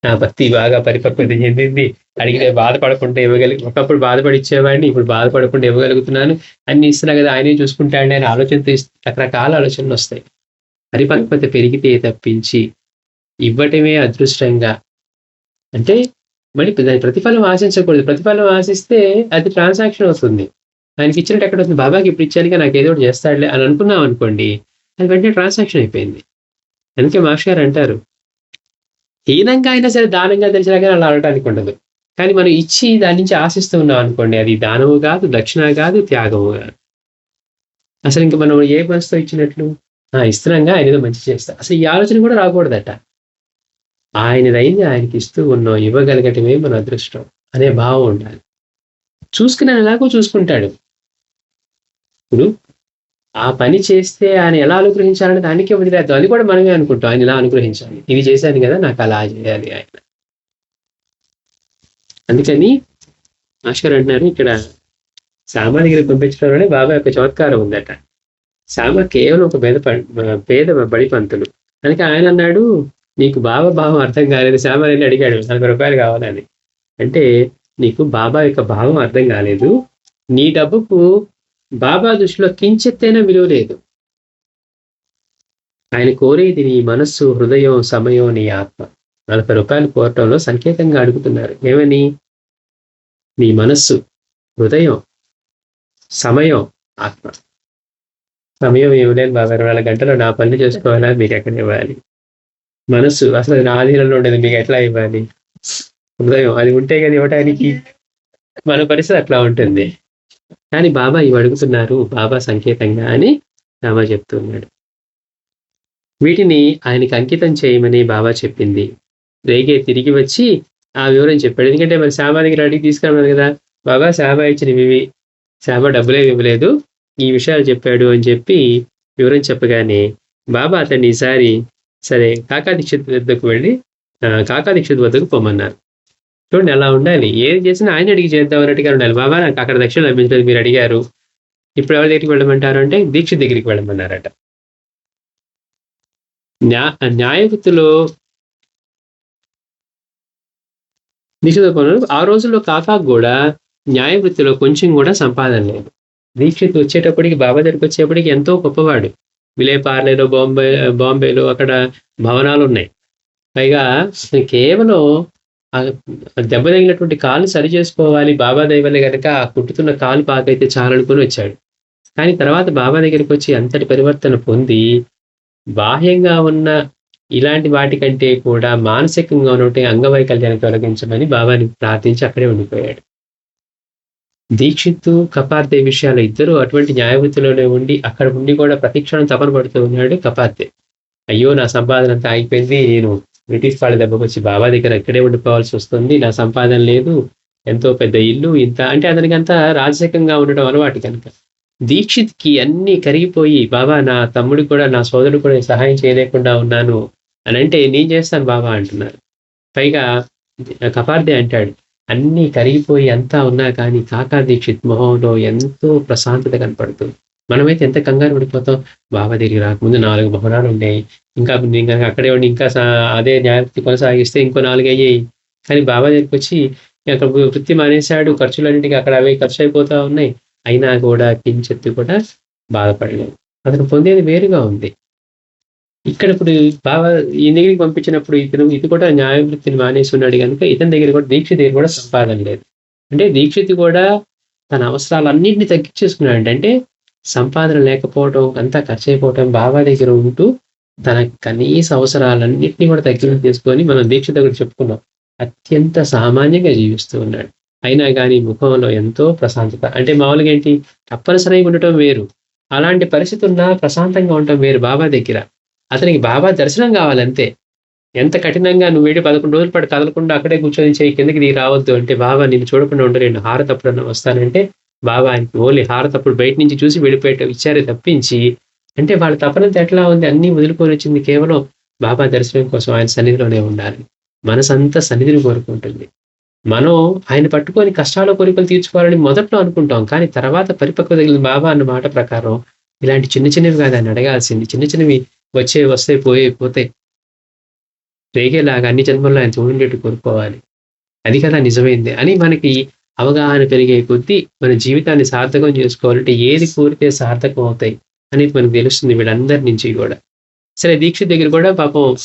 నా భక్తి బాగా పరిపక్వత చెందింది, అడిగితే బాధపడకుండా ఒకప్పుడు బాధపడి ఇచ్చేవాడిని, ఇప్పుడు బాధపడకుండా ఇవ్వగలుగుతున్నాను, అన్ని ఇస్తున్నా కదా ఆయనే చూసుకుంటాడని ఆయన ఆలోచనతో రకరకాల ఆలోచనలు వస్తాయి. పరిపక్వత పెరిగితే తప్పించి ఇవ్వటమే అదృష్టంగా, అంటే మళ్ళీ దాని ప్రతిఫలం ఆశించకూడదు. ప్రతిఫలం ఆశిస్తే అది ట్రాన్సాక్షన్ అవుతుంది. ఆయనకి ఇచ్చినట్టు ఎక్కడ వస్తుంది, బాబాకి ఇప్పుడు ఇచ్చానుగా నాకు ఏదో ఒకటి చేస్తాడులే అని అనుకున్నాం అనుకోండి, అది వెంటనే ట్రాన్సాక్షన్ అయిపోయింది. అందుకే మాస్టర్ గారు అంటారు, హీనంగా అయినా సరే దానంగా తెలిసినా కానీ అలా అనడానికి ఉండదు. కానీ మనం ఇచ్చి దాని నుంచి ఆశిస్తూ ఉన్నాం అనుకోండి, అది దానము కాదు, దక్షిణ కాదు, త్యాగము కాదు. అసలు ఇంకా మనం ఏ మనసుతో ఇచ్చినట్లు, ఇస్తున్నాగా ఆయన ఏదో మంచి చేస్తా, అసలు ఈ ఆలోచన కూడా రాకూడదట. ఆయనదైంది ఆయనకి ఇస్తూ ఉన్నాం, ఇవ్వగలగటమే మన అదృష్టం అనే భావం ఉండాలి. చూసుకుని ఎలాగో చూసుకుంటాడు. ఇప్పుడు ఆ పని చేస్తే ఆయన ఎలా అనుగ్రహించాలని దానికే వదిలేద్దాం, అది కూడా మనమే అనుకుంటాం, ఆయన ఇలా అనుగ్రహించాలి, ఇది చేశాను కదా నాకు అలా చేయాలి ఆయన. అందుకని మాస్టర్ అంటున్నారు, ఇక్కడ శ్యామ దగ్గర పంపించడంలోనే బాబా యొక్క చమత్కారం ఉందట. శ్యామ కేవలం ఒక పేద బడి పంతులు. అందుకే ఆయన అన్నాడు, నీకు బాబా భావం అర్థం కాలేదు. శ్యామ వెళ్ళి అడిగాడు 40 రూపాయలు కావాలని. అంటే నీకు బాబా యొక్క భావం అర్థం కాలేదు, నీ డబ్బుకు బాబా దృష్టిలో కించెత్తైనా విలువ లేదు. ఆయన కోరేది నీ మనస్సు, హృదయం, సమయం, నీ ఆత్మ. 40 రూపాయలు కోరటంలో సంకేతంగా అడుగుతున్నారు. ఏమని? నీ మనస్సు, హృదయం, సమయం, ఆత్మ. సమయం ఇవ్వలేదు బాబా, 24 గంటలు నా పనులు చేసుకోవాలా, మీకు ఎక్కడ ఇవ్వాలి? మనస్సు అసలు నా ఆధీనంలో ఉండేది, మీకు ఎట్లా ఇవ్వాలి? హృదయం అది ఉంటే కదా ఇవ్వటానికి. మన పరిస్థితి అట్లా ఉంటుంది. కానీ బాబా ఇవి అడుగుతున్నారు, బాబా సంకేతంగా అని బాబా చెప్తున్నాడు. వీటిని ఆయనకి అంకితం చేయమని బాబా చెప్పింది. రేగే తిరిగి వచ్చి ఆ వివరం చెప్పాడు. ఎందుకంటే మరి శ్యామ దగ్గర అడిగి తీసుకున్నాడు కదా, బాబా శ్యామ ఇచ్చినవి ఇవి, శ్యామ డబ్బులే ఇవ్వలేదు, ఈ విషయాలు చెప్పాడు అని చెప్పి వివరం చెప్పగానే బాబా అతన్ని ఈసారి సరే కాకా దీక్షిత్ వద్దకు వెళ్ళి కాకా దీక్షిత్ వద్దకు పొమ్మన్నారు. చూడండి ఎలా ఉండాలి, ఏది చేసినా ఆయన అడిగి చేద్దాం అన్నట్టుగా ఉండాలి. బాబా నాకు అక్కడ దక్షిణ లభించలేదు, మీరు అడిగారు, ఇప్పుడు ఎవరి దగ్గరికి వెళ్ళమంటారు అంటే దీక్షిత్ దగ్గరికి వెళ్ళమన్నారట. న్యాయవృత్తిలో దీక్షిత్ ఆ రోజుల్లో కాకాకు కూడా న్యాయవృత్తిలో కొంచెం కూడా సంపాదన లేదు. దీక్షిత్ వచ్చేటప్పటికి బాబా దగ్గరికి వచ్చేప్పటికి ఎంతో గొప్పవాడు. విలేపార్లేలో బాంబేలో అక్కడ భవనాలు ఉన్నాయి. పైగా కేవలం దెబ్బ తగిలినటువంటి కాలు సరి చేసుకోవాలి, బాబా దయవల్లే కనుక కుట్టుతున్న కాలు పాకైతే చాలనుకుని వచ్చాడు. కానీ తర్వాత బాబా దగ్గరికి వచ్చి అంతటి పరివర్తన పొంది బాహ్యంగా ఉన్న ఇలాంటి వాటికంటే కూడా మానసికంగా ఉన్నటువంటి అంగవైకల్యాన్ని తొలగించమని బాబాని ప్రార్థించి అక్కడే ఉండిపోయాడు. దీక్షిత్తు కపార్దే విషయాలు ఇద్దరు అటువంటి న్యాయవృత్తిలోనే ఉండి అక్కడ ఉండి కూడా ప్రతిక్షణం తపన పడుతూ ఉన్నాడు కపార్దే. అయ్యో నా సంపాదన అంతా అయిపోయింది, నేను బ్రిటిష్ వాళ్ళ దెబ్బకు వచ్చి బాబా దగ్గర ఇక్కడే ఉండిపోవాల్సి వస్తుంది, నా సంపాదన లేదు, ఎంతో పెద్ద ఇల్లు ఇంత, అంటే అతనికి అంతా రాజకీయంగా ఉండడం అలవాటు కనుక. దీక్షిత్కి అన్ని కరిగిపోయి బాబా నా తమ్ముడికి కూడా నా సోదరుడు కూడా సహాయం చేయలేకుండా ఉన్నాను అని అంటే నేను చేస్తాను బాబా అంటున్నారు. పైగా కపార్దే అంటాడు, అన్నీ కరిగిపోయి అంతా ఉన్నా కానీ కాకా దీక్షిత్ మొహంలో ఎంతో ప్రశాంతత కనపడుతుంది. మనమైతే ఎంత కంగారు పడిపోతాం, బాబా దగ్గరికి రాకముందు 4 భవనాలు ఉండేవి, ఇంకా అక్కడే ఉండి ఇంకా అదే న్యాయవృత్తి కొనసాగిస్తే ఇంకో 4 అయ్యాయి. కానీ బాబా దగ్గరికి వచ్చి అక్కడ వృత్తి మానేశాడు, ఖర్చులన్నింటికి అక్కడ అవే ఖర్చు అయిపోతా ఉన్నాయి, అయినా కూడా కించెత్తు కూడా బాధపడలేదు. అతను పొందేది వేరుగా ఉంది. ఇక్కడ ఇప్పుడు బాబా ఈ దగ్గరికి పంపించినప్పుడు ఇది కూడా న్యాయవృత్తిని మానేసి ఉన్నాడు కనుక ఇతని దగ్గర కూడా దీక్షిత్ దగ్గర కూడా సంపాదన లేదు. అంటే దీక్షిత్ కూడా తన అవసరాలన్నింటినీ తగ్గించేసుకున్నాడు. అంటే సంపాదన లేకపోవటం, అంతా ఖర్చు అయిపోవటం, బాబా దగ్గర ఉంటూ తన కనీస అవసరాలన్నింటినీ కూడా తగ్గింపు చేసుకొని మనం దీక్షిత్ దగ్గర చెప్పుకున్నాం, అత్యంత సామాన్యంగా జీవిస్తూ ఉన్నాడు. అయినా కానీ ముఖంలో ఎంతో ప్రశాంతత. అంటే మామూలుగా ఏంటి, తప్పనిసరిగా ఉండటం వేరు, అలాంటి పరిస్థితి ఉన్నా ప్రశాంతంగా ఉండటం వేరు. బాబా దగ్గర అతనికి బాబా దర్శనం కావాలంతే. ఎంత కఠినంగా నువ్వు 11 రోజుల పాటు కదలకుండా అక్కడే కూర్చొని చేయి కిందకి దిగి రావద్దు అంటే బాబా నేను చూడకుండా ఉండలేను, హారతప్పుడన్నా వస్తానంటే బాబా ఆయనకి ఓన్లీ హారతప్పుడు బయట నుంచి చూసి వెళ్ళిపోయేట ఇచ్చారే తప్పించి, అంటే వాళ్ళ తపనంత ఎట్లా ఉంది, అన్నీ వదులుకొని వచ్చింది కేవలం బాబా దర్శనం కోసం, ఆయన సన్నిధిలోనే ఉండాలి. మనసంతా సన్నిధిని కోరుకుంటుంది. మనం ఆయన పట్టుకొని కష్టాల కోరికలు తీర్చుకోవాలని మొదట్లో అనుకుంటాం. కానీ తర్వాత పరిపక్వత కలిగిన బాబా అన్న మాట ప్రకారం ఇలాంటి చిన్న చిన్నవి కాదు ఆయన అడగాల్సింది. చిన్న చిన్నవి వస్తాయి, పోతాయి. రేగేలాగా అన్ని జన్మల్లో ఆయన తోడుండేట్టు కోరుకోవాలి. అది కదా నిజమైంది అని మనకి అవగాహన పెరిగే కొద్దీ మన జీవితాన్ని సార్థకం చేసుకోవాలంటే ఏది కోరితే సార్థకం అవుతాయి అనేది మనకు తెలుస్తుంది వీళ్ళందరి నుంచి కూడా. సరే దీక్షిత్ దగ్గర కూడా పాపం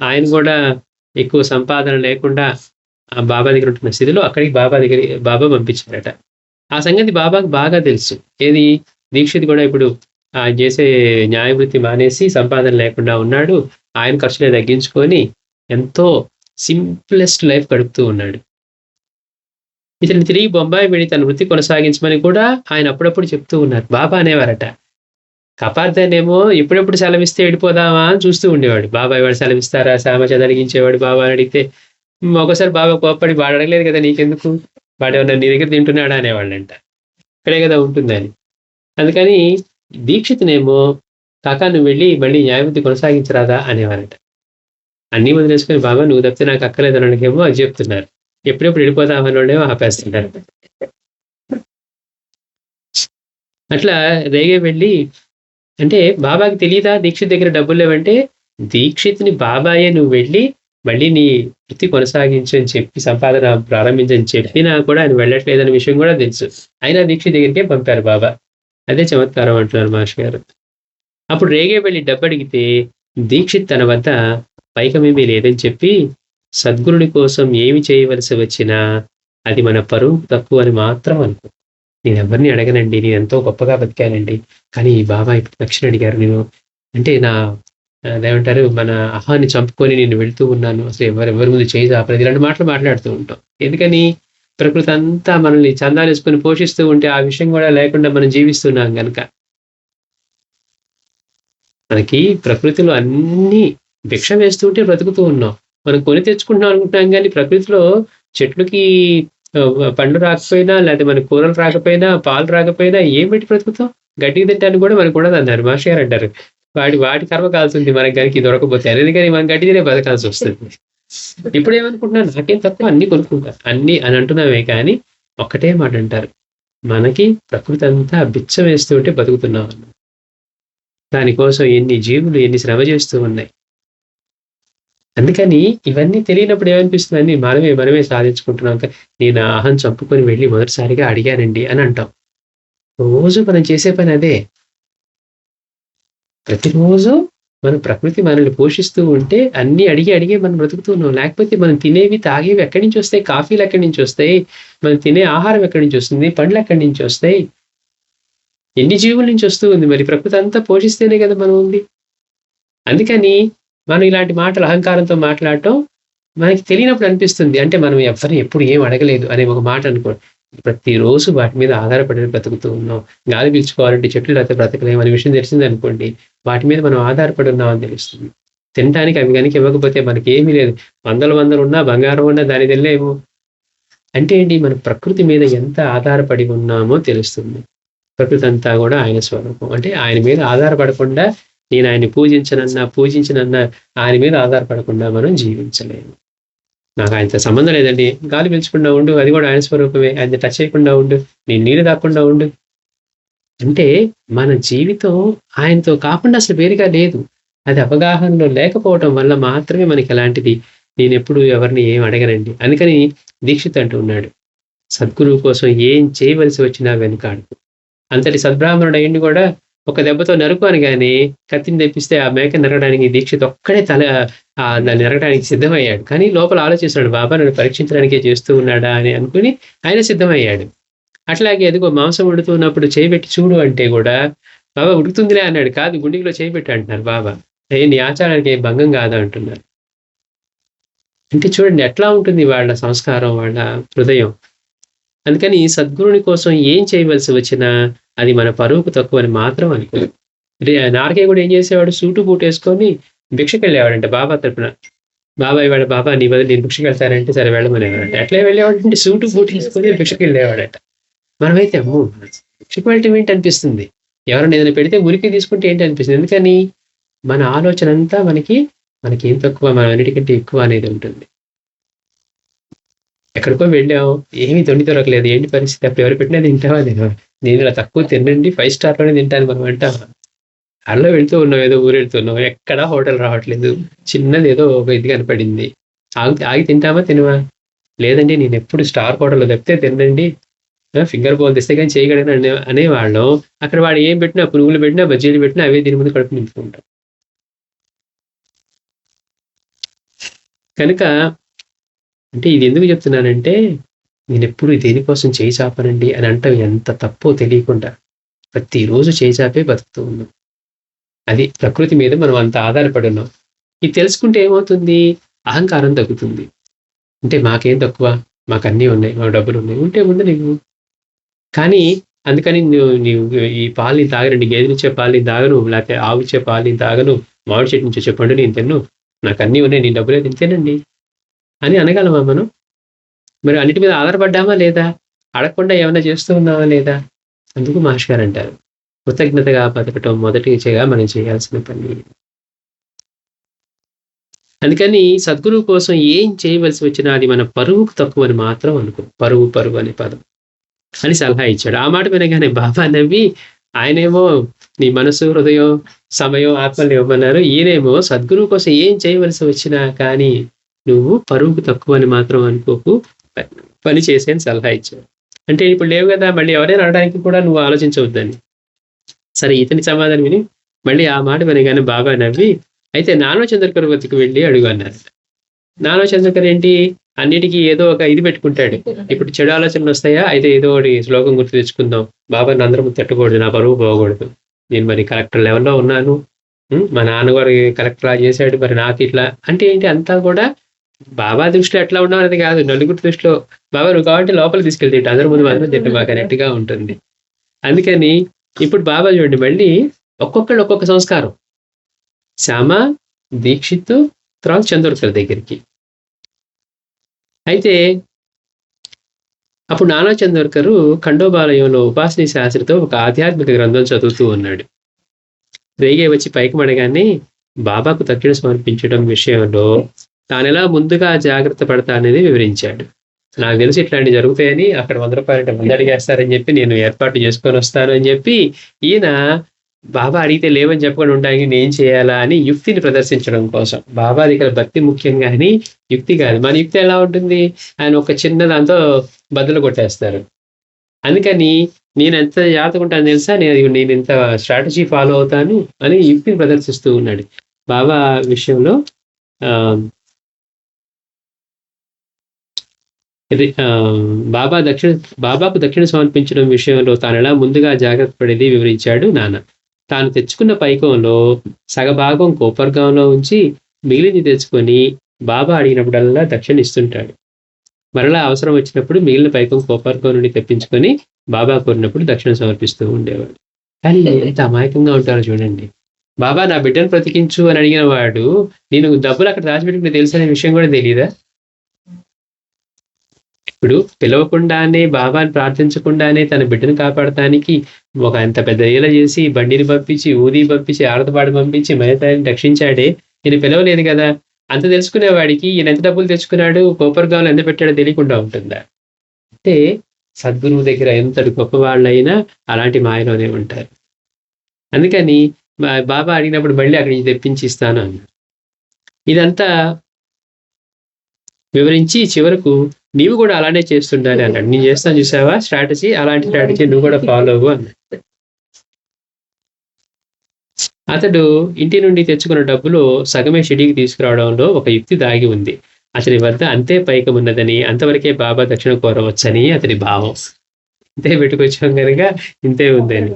ఆయన కూడా ఎక్కువ సంపాదన లేకుండా ఆ బాబా దగ్గర ఉంటున్న స్థితిలో అక్కడికి బాబా పంపించారట. ఆ సంగతి బాబాకు బాగా తెలుసు. ఏది దీక్షిత్ కూడా ఇప్పుడు ఆయన చేసే న్యాయవృత్తి మానేసి సంపాదన లేకుండా ఉన్నాడు. ఆయన ఖర్చులే తగ్గించుకొని ఎంతో సింప్లెస్ట్ లైఫ్ గడుపుతూ ఉన్నాడు. ఇతను తిరిగి బొంబాయి వెళ్ళి తన వృత్తి కొనసాగించమని కూడా ఆయన అప్పుడప్పుడు చెప్తూ ఉన్నారు. బాబా అనేవారట. కపార్దానేమో ఎప్పుడెప్పుడు సెలవిస్తే వెళ్ళిపోదామా అని చూస్తూ ఉండేవాడు. బాబా ఇవాడు సెలవిస్తారా, సామచ అడిగించేవాడు. బాబా అడిగితే ఒకసారి బాబా కోప్పడి వాడు అడగలేదు కదా నీకెందుకు, వాడేమన్నా నీ దగ్గర తింటున్నాడా అనేవాళ్ళంట. ఇక్కడే కదా ఉంటుందని. అందుకని దీక్షితునేమో కాకా నువ్వు వెళ్ళి మళ్ళీ న్యాయవృత్తి కొనసాగించరాదా అనేవారట. అన్నీ వదిలేసుకొని బాబా నువ్వు తప్పితే నాకు అక్కలేదు అనడానికేమో అది చెప్తున్నారు. ఎప్పుడెప్పుడు వెళ్ళిపోదామని ఆపేస్తున్నారు. అట్లా రేగే వెళ్ళి అంటే బాబాకి తెలియదా దీక్షిత్ దగ్గర డబ్బులు లేవంటే, దీక్షిత్ని బాబాయే నువ్వు వెళ్ళి మళ్ళీ నీ వృత్తి కొనసాగించు అని చెప్పి సంపాదన ప్రారంభించని చెప్పినా కూడా ఆయన వెళ్ళట్లేదనే విషయం కూడా తెలుసు. అయినా దీక్షిత్ దగ్గరికే పంపారు బాబా. అదే చమత్కారం అంటున్నారు మహర్షి గారు. అప్పుడు రేగే వెళ్ళి డబ్బు అడిగితే దీక్షిత్ తన వద్ద పైకమేమీ లేదని చెప్పి సద్గురుని కోసం ఏమి చేయవలసి వచ్చినా అది మన పరువు తక్కువ అని మాత్రం అనుకో. నేను ఎవరిని అడగనండి, నేను ఎంతో గొప్పగా బతికానండి, కానీ ఈ బాబా ఇప్పుడు దక్షిణ అడిగారు, నేను అంటే నా ఏమంటారు మన అహాన్ని చంపుకొని నేను వెళ్తూ ఉన్నాను, అసలు ఎవరి ముందు చేయి చాపలేదు, ఇలాంటి మాటలు మాట్లాడుతూ ఉంటాం. ఎందుకని ప్రకృతి అంతా మనల్ని చందాలేసుకొని పోషిస్తూ ఉంటే ఆ విషయం కూడా లేకుండా మనం జీవిస్తున్నాం కనుక. మనకి ప్రకృతిలో అన్ని భిక్ష వేస్తూ ఉంటే బ్రతుకుతూ ఉన్నాం. మనం కొని తెచ్చుకుంటున్నాం అనుకుంటున్నాం, కానీ ప్రకృతిలో చెట్లుకి పండ్లు రాకపోయినా, లేకపోతే మన కూరలు రాకపోయినా, పాలు రాకపోయినా ఏం పెట్టి బ్రతుకుతాం? గడ్డికి తింటానికి కూడా మనకు కూడా అన్నారు మహర్షి గారు అంటారు. వాటి కర్మ కాల్సింది మనకి గనికి దొరకపోతే, అందుకని మనం గడ్డి తినే బతకాల్సి వస్తుంది. ఇప్పుడు ఏమనుకుంటున్నాను, నాకేం తక్కువ, అన్ని కొనుక్కుంటా అన్ని అని అంటున్నామే, కానీ ఒక్కటే మాట అంటారు, మనకి ప్రకృతి అంతా బిచ్చం వేస్తూ ఉంటే బతుకుతున్నాం అన్న. దానికోసం ఎన్ని జీవులు ఎన్ని శ్రమ చేస్తూ ఉన్నాయి. అందుకని ఇవన్నీ తెలియనప్పుడు ఏమనిపిస్తుందని మనమే సాధించుకుంటున్నాం. నేను అహం చంపుకొని వెళ్ళి మొదటిసారిగా అడిగానండి అని అంటాం. రోజు మనం చేసే పని అదే. ప్రతిరోజు మన ప్రకృతి మనల్ని పోషిస్తూ ఉంటే అన్ని అడిగి మనం బ్రతుకుతున్నాం. లేకపోతే మనం తినేవి తాగేవి ఎక్కడి నుంచి వస్తాయి? కాఫీలు ఎక్కడి నుంచి వస్తాయి? మనం తినే ఆహారం ఎక్కడి నుంచి వస్తుంది? పండ్లు ఎక్కడి నుంచి వస్తాయి? ఎన్ని జీవుల నుంచి వస్తూ ఉంది? మరి ప్రకృతి అంతా పోషిస్తేనే కదా మనం ఉంది. అందుకని మనం ఇలాంటి మాటలు అహంకారంతో మాట్లాడటం మనకి తెలియనప్పుడు అనిపిస్తుంది. అంటే మనం ఎవరిని ఎప్పుడు ఏం అడగలేదు అనే ఒక మాట అనుకోండి. ప్రతిరోజు వాటి మీద ఆధారపడి బ్రతుకుతూ ఉన్నాం. గాలి పీల్చుకోవాలంటే చెట్లు లేకపోతే బ్రతకలేము అనే విషయం తెలిసింది అనుకోండి, వాటి మీద మనం ఆధారపడి ఉన్నామని తెలుస్తుంది. తినడానికి అవి కనుక ఇవ్వకపోతే మనకి ఏమీ లేదు. వందలు ఉన్నా, బంగారం ఉన్నా దాని తెలియలేము. అంటే ఏంటి, మన ప్రకృతి మీద ఎంత ఆధారపడి ఉన్నామో తెలుస్తుంది. ప్రకృతి అంతా కూడా ఆయన స్వరూపం. అంటే ఆయన మీద ఆధారపడకుండా నేను ఆయన్ని పూజించనన్నా ఆయన మీద ఆధారపడకుండా మనం జీవించలేము. నాకు ఆయనతో సంబంధం లేదండి, గాలి పీల్చకుండా ఉండు, అది కూడా ఆయన స్వరూపమే, ఆయన టచ్ చేయకుండా ఉండు, నేను నీరు తాకుండా ఉండు అంటే మన జీవితం ఆయనతో కాకుండా అసలు వేరుగా లేదు. అది అవగాహనలో లేకపోవటం వల్ల మాత్రమే మనకి ఎలాంటిది. నేను ఎప్పుడు ఎవరిని ఏం అడగనండి. అందుకని దీక్షిత్ అంటూ ఉన్నాడు, సద్గురువు కోసం ఏం చేయవలసి వచ్చినా వెనుకాడు. అంతటి సద్బ్రాహ్మణుడు అయ్యింది కూడా ఒక దెబ్బతో నరుకు అని కానీ కత్తిని తెప్పిస్తే ఆ మేక నరకడానికి దీక్షిత్ ఒక్కడే దాన్ని నరకడానికి సిద్ధమయ్యాడు. కానీ లోపల ఆలోచిస్తున్నాడు, బాబా నన్ను పరీక్షించడానికే చేస్తూ ఉన్నాడా అని అనుకుని ఆయన సిద్ధమయ్యాడు. అట్లాగే ఎదుగో మాంసం ఉడుతున్నప్పుడు చేయబెట్టి చూడు అంటే కూడా బాబా ఉడుకుతుందిలే అన్నాడు. కాదు, గుండెలో చేయబెట్టి అంటున్నారు బాబా. నీ ఆచారానికి ఏం భంగం కాదా అంటున్నారు. అంటే చూడండి ఎట్లా ఉంటుంది వాళ్ళ సంస్కారం, వాళ్ళ హృదయం. అందుకని సద్గురుని కోసం ఏం చేయవలసి వచ్చినా అది మన పరువుకు తక్కువ అని మాత్రం అనుకో. నారకే కూడా ఏం చేసేవాడు, సూటు బూట్ వేసుకొని భిక్షకి వెళ్ళేవాడంటే బాబా తరపున. బాబా ఇవాడు, బాబా నీ బదులు నేను భిక్షకి వెళ్తానంటే సరే వెళ్ళమనేవాడంటే. ఎట్లా వెళ్ళేవాడంటే సూటు బూట్ వేసుకొని భిక్షకి వెళ్ళేవాడట. మనమైతే అమ్మో భిక్షకి వెళ్ళటం ఏంటి అనిపిస్తుంది, ఎవరైనా ఏదైనా పెడితే ఉరికి తీసుకుంటే ఏంటి అనిపిస్తుంది. ఎందుకని మన ఆలోచన అంతా మనకి ఏం తక్కువ, మనం అన్నిటికంటే ఎక్కువ అనేది ఉంటుంది. ఎక్కడికో వెళ్ళాం, ఏమీ తొండి దొరకలేదు, ఏంటి పరిస్థితి? అప్పుడు ఎవరు పెట్టినా తింటావా? నేను ఇలా తక్కువ తినండి, 5 స్టార్లోనే తింటాను మనం అంటావా? అలా వెళ్తూ ఉన్నాం, ఏదో ఊరు వెళ్తున్నాం, ఎక్కడా హోటల్ రావట్లేదు, చిన్నది ఏదో ఒక ఇది కనపడింది, ఆగి తింటామా తినవా? లేదండి, నేను ఎప్పుడు స్టార్ హోటల్లో తప్పితే తినండి, ఫింగర్ బౌల్ తెస్తే కానీ చేయగలను అనేవాళ్ళం. అక్కడ వాడు ఏం పెట్టినా, పునుగులు పెట్టినా, బజ్జీలు పెట్టినా అవే దీని ముందు కడుపు నింపుకుంటాం. కనుక అంటే ఇది ఎందుకు చెప్తున్నానంటే, నేను ఎప్పుడు దేనికోసం చేయి చాపనండి అని అంటాం ఎంత తప్పో తెలియకుండా ప్రతిరోజు చేయి చాపే బతుకుతూ ఉన్నాం. అది ప్రకృతి మీద మనం అంత ఆధారపడి ఉన్నాం. ఇది తెలుసుకుంటే ఏమవుతుంది? అహంకారం తగ్గుతుంది. అంటే మాకేం తక్కువ, మాకు అన్నీ ఉన్నాయి, మాకు డబ్బులు ఉన్నాయి, ఉంటే ఉండు నీవు. కానీ అందుకని నీవు ఈ పాలు తాగనండి, గేదెనిచ్చే పాలు తాగను, లేకపోతే ఆవిచ్చే పాలు తాగను, మామిడి చెట్టు నుంచి వచ్చే పండు నేను తిన్ను, నాకు అన్నీ ఉన్నాయి, నీ డబ్బులే తింటేనండి అని అనగలమా మనం? మరి అన్నిటి మీద ఆధారపడ్డామా లేదా? అడగకుండా ఏమైనా చేస్తూ ఉన్నామా లేదా? అందుకు మహర్షి గారు అంటారు, కృతజ్ఞతగా బతకటం మొదటిగా మనం చేయాల్సిన పని. అందుకని సద్గురువు కోసం ఏం చేయవలసి వచ్చినా అది మన పరువుకు తక్కువ అని మాత్రం అనుకో. పరువు అనే పదం అని సలహా ఇచ్చాడు. ఆ మాట వినగానే బాబా నవ్వి, ఆయనేమో నీ మనసు, హృదయం, సమయం, ఆత్మలు ఇవ్వమన్నారు, ఈయనేమో సద్గురువు కోసం ఏం చేయవలసి వచ్చినా కానీ నువ్వు పరువుకు తక్కువ అని మాత్రం అనుకోకు, పని చేసేని సలహా ఇచ్చాడు. అంటే ఇప్పుడు లేవు కదా, మళ్ళీ ఎవరైనా అనడానికి కూడా నువ్వు ఆలోచించవద్దని. సరే, ఇతని సమాధానం విని మళ్ళీ ఆ మాట వినగానే బాబా నవ్వి, అయితే నానో చంద్రకర్ వద్దకు వెళ్ళి అడుగు అన్నారు. నానో చంద్రకర్ ఏంటి, అన్నిటికీ ఏదో ఒక ఇది పెట్టుకుంటాడు. ఇప్పుడు చెడు ఆలోచనలు వస్తాయా, అయితే ఏదో ఒకటి శ్లోకం గుర్తు తెచ్చుకుందాం, బాబాని అందరం తిట్టకూడదు, నా పరువు పోకూడదు, నేను మరి కలెక్టర్ లెవెల్లో ఉన్నాను, మా నాన్నగారు కలెక్టర్ చేశాడు, మరి నాకు ఇట్లా అంటే ఏంటి, అంతా కూడా బాబా దృష్టిలో ఎట్లా ఉన్నావు అనేది కాదు, నలుగురి దృష్టిలో బాబా నువ్వు కాబట్టి లోపల తీసుకెళ్తే అందరి ముందు మాత్రం తిట్టు బాగా కరెక్ట్గా ఉంటుంది. అందుకని ఇప్పుడు బాబా చూడండి, మళ్ళీ ఒక్కొక్కళ్ళు ఒక్కొక్క సంస్కారం. శ్యామ, దీక్షిత్, తర్వాత చంద్రకర్ దగ్గరికి. అయితే అప్పుడు నానా చంద్రకరు ఖండోబాలయంలో ఉపాసనీ శాస్త్రితో ఒక ఆధ్యాత్మిక గ్రంథం చదువుతూ ఉన్నాడు. రేగే వచ్చి పైకి మడగానే బాబాకు దక్షిణ సమర్పించడం విషయంలో తానెలా ముందుగా జాగ్రత్త పడతా అనేది వివరించాడు. నాకు తెలిసి ఇట్లాంటివి జరుగుతాయని, అక్కడ 100 రూపాయలు అంటే ముందు అడిగేస్తారని చెప్పి నేను ఏర్పాటు చేసుకొని వస్తాను అని చెప్పి ఈయన బాబా అడిగితే లేవని చెప్పకుండా ఉండడానికి నేను ఏం చేయాలా అని యుక్తిని ప్రదర్శించడం కోసం. బాబా దగ్గర భక్తి ముఖ్యం కానీ యుక్తి కాదు. మన యుక్తి ఎలా ఉంటుంది, ఆయన ఒక చిన్న దాంతో బదులు కొట్టేస్తారు. అందుకని నేను ఎంత జాగ్రత్తగా ఉంటాను తెలుసా, నేను ఇంత స్ట్రాటజీ ఫాలో అవుతాను అని యుక్తిని ప్రదర్శిస్తూ ఉన్నాడు. బాబా విషయంలో బాబాకు దక్షిణ సమర్పించడం విషయంలో తాను ఎలా ముందుగా జాగ్రత్త పడేది వివరించాడు నాన్న. తాను తెచ్చుకున్న పైకంలో సగభాగం కోపర్గాంలో ఉంచి మిగిలింది తెచ్చుకొని బాబా అడిగినప్పుడల్లా దక్షిణ ఇస్తుంటాడు. మరలా అవసరం వచ్చినప్పుడు మిగిలిన పైకం కోపర్గం నుండి తెప్పించుకొని బాబా కోరినప్పుడు దక్షిణ సమర్పిస్తూ ఉండేవాడు. కానీ ఎంత అమాయకంగా ఉంటారో చూడండి. బాబా నా బిడ్డను బ్రతికించు అని అడిగిన వాడు నేను డబ్బులు అక్కడ దాచిపెట్టుకుని తెలుసనే విషయం కూడా తెలియదా? ఇప్పుడు పిలవకుండానే, బాబాని ప్రార్థించకుండానే తన బిడ్డను కాపాడటానికి ఒక అంత పెద్ద ఈల చేసి బండిని పంపించి, ఊది పంపించి, ఆరతపాడు పంపించి మహితాన్ని రక్షించాడే, ఈయన పిలవలేదు కదా. అంత తెలుసుకునేవాడికి ఈయన ఎంత డబ్బులు తెచ్చుకున్నాడు, కోపర్గాంలో ఎంత పెట్టాడో తెలియకుండా ఉంటుందా? అంటే సద్గురువు దగ్గర ఎంతటి గొప్ప వాళ్ళైనా అలాంటి మాయలోనే ఉంటారు. అందుకని బాబా అడిగినప్పుడు మళ్ళీ అక్కడి నుంచి తెప్పించి ఇస్తాను అన్నాడు. ఇదంతా వివరించి చివరకు నీవు కూడా అలానే చేస్తుండాలి అన్నాడు. నేను చేస్తాను చూసావా స్ట్రాటజీ, అలాంటి స్ట్రాటజీ నువ్వు కూడా ఫాలో అవ్వు అన్నాడు. అతడు ఇంటి నుండి తెచ్చుకున్న డబ్బులో సగమే షిడికి తీసుకురావడంలో ఒక యుక్తి దాగి ఉంది. అతని వద్ద అంతే పైకం ఉన్నదని, అంతవరకే బాబా దక్షిణ కోరవచ్చని అతని భావం. ఇంతే పెట్టుకొచ్చాం కనుక ఇంతే ఉందని.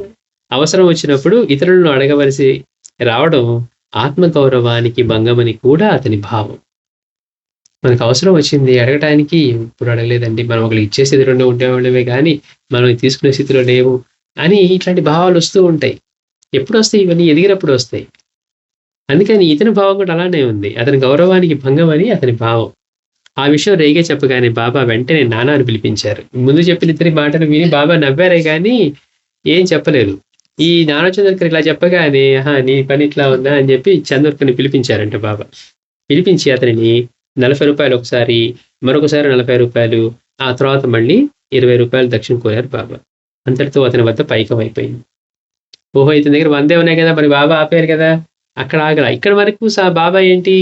అవసరం వచ్చినప్పుడు ఇతరులను అడగవలసి రావడం ఆత్మగౌరవానికి భంగమని కూడా అతని భావం. మనకు అవసరం వచ్చింది అడగటానికి, ఇప్పుడు అడగలేదండి, మనం ఒకరికి ఇచ్చే స్థితిలోనే ఉండేవాళ్ళమే కానీ మనం తీసుకునే స్థితిలో లేవు అని ఇట్లాంటి భావాలు వస్తూ ఉంటాయి. ఎప్పుడు వస్తాయి ఇవన్నీ? ఎదిగినప్పుడు వస్తాయి. అందుకని ఇతని భావం కూడా అలానే ఉంది. అతని గౌరవానికి భంగం అని అతని భావం. ఆ విషయం రేగే చెప్పగానే బాబా వెంటనే నానాను పిలిపించారు. ముందు చెప్పిన ఇద్దరి మాటలు విని బాబా నవ్వారే కానీ ఏం చెప్పలేదు. ఈ నానా చంద్రకర్ ఇలా చెప్పగానే నీ పని ఇట్లా ఉందా అని చెప్పి చంద్రకర్ని పిలిపించారంట బాబా. పిలిపించి అతనిని 40 రూపాయలు ఒకసారి, మరొకసారి 40 రూపాయలు, ఆ తర్వాత మళ్ళీ 20 రూపాయలు దక్షిణ కోరారు బాబా. అంతటితో అతని వద్ద పైకం అయిపోయింది. ఓహో! ఇతని దగ్గర 100 ఉన్నాయి కదా! మరి బాబా ఆపారు కదా! అక్కడ ఆగల. ఇక్కడ వరకు బాబా ఏంటి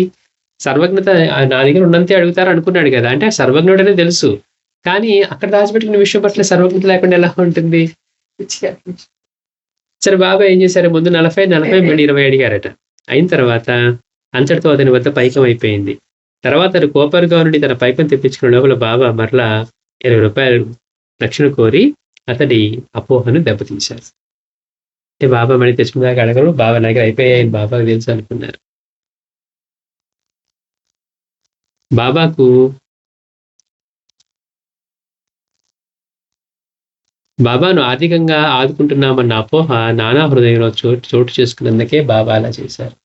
సర్వజ్ఞత, నా దగ్గర ఉన్నంతే అడుగుతారు అనుకున్నాడు కదా! అంటే సర్వజ్ఞుడనే తెలుసు. కానీ అక్కడ దాచిపెట్టుకున్న విషయం పట్ల సర్వజ్ఞత లేకుండా ఎలా ఉంటుంది? సరే బాబా ఏం చేశారు, ముందు 40 మళ్ళీ 20 అడిగారట. అయిన తర్వాత అంతటితో అతని వద్ద పైకం అయిపోయింది. తర్వాత అతను కోపరుగా నుండి తన పైకం తెప్పించుకున్న లోపల బాబా మరలా 20 రూపాయలు దక్షిణ కోరి అతడి అపోహను దెబ్బతీశారు. అంటే బాబా మళ్ళీ తెచ్చుకున్నాక అడగరు, బాబా నా దగ్గర అయిపోయాయని బాబాకు తెలుసు అనుకున్నారు. బాబాను ఆర్థికంగా ఆదుకుంటున్నామన్న అపోహ నానా హృదయంలో చోటు చేసుకున్నందుకే బాబా అలా చేశారు.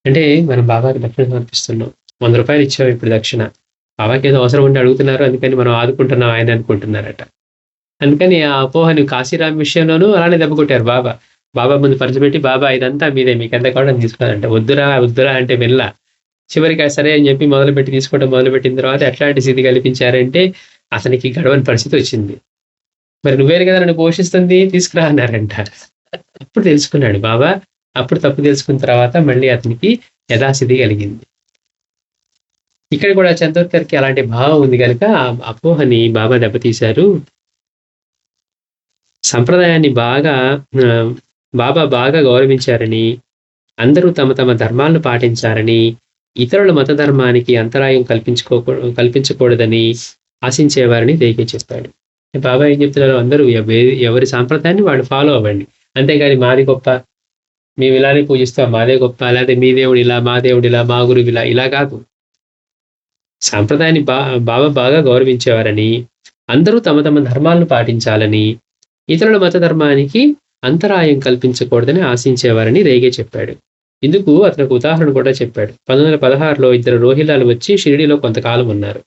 అంటే మనం బాబాకి దక్షిణ సమర్పిస్తున్నాం. 100 రూపాయలు ఇచ్చాం ఇప్పుడు దక్షిణ. బాబాకి ఏదో అవసరం ఉండి అడుగుతున్నారు, అందుకని మనం ఆదుకుంటున్నాం ఆయన అనుకుంటున్నారట. అందుకని ఆ అపోహని కాశీరామ్ విషయంలోనూ అలానే దెబ్బ కొట్టారు బాబా. బాబా ముందు పరిచిపెట్టి, బాబా ఇదంతా మీదే, మీకు ఎంత కావడం తీసుకోవాలంటే, వద్దురా వద్దురా అంటే వెళ్ళ చివరికి సరే అని చెప్పి తీసుకోవడం మొదలుపెట్టిన తర్వాత ఎట్లాంటి స్థితి కల్పించారంటే అతనికి గడవని పరిస్థితి వచ్చింది. మరి నువ్వేరు కదా నన్ను పోషిస్తుంది, తీసుకురా అన్నారంట. అప్పుడు తెలుసుకున్నాడు బాబా. అప్పుడు తప్పు తెలుసుకున్న తర్వాత మళ్ళీ అతనికి యథాస్థితి కలిగింది. ఇక్కడ కూడా చందోర్కర్కి అలాంటి భావం ఉంది కనుక ఆ అపోహని బాబా దెబ్బతీశారు. సంప్రదాయాన్ని బాబా బాగా గౌరవించారని, అందరూ తమ తమ ధర్మాలను పాటించారని, ఇతరుల మత ధర్మానికి అంతరాయం కల్పించకూడదని ఆశించేవారని దయకే చెప్పాడు. బాబా ఏం చెప్తున్నారు, అందరూ ఎవరి సాంప్రదాయాన్ని వాళ్ళు ఫాలో అవ్వండి, అంతేగాని మాది గొప్ప, మేము ఇలానే పూజిస్తాం, మాదే గొప్ప, లేకపోతే మీ దేవుడు ఇలా, మా దేవుడు ఇలా, మా గురువు ఇలా కాదు. సాంప్రదాయాన్ని బాబా బాగా గౌరవించేవారని, అందరూ తమ తమ ధర్మాలను పాటించాలని, ఇతరుల మత ధర్మానికి అంతరాయం కల్పించకూడదని ఆశించేవారని రేగే చెప్పాడు. ఇందుకు అతనికి ఉదాహరణ కూడా చెప్పాడు. 1916లో 2 రోహిల్లాలు వచ్చి షిరిడీలో కొంతకాలం ఉన్నారు.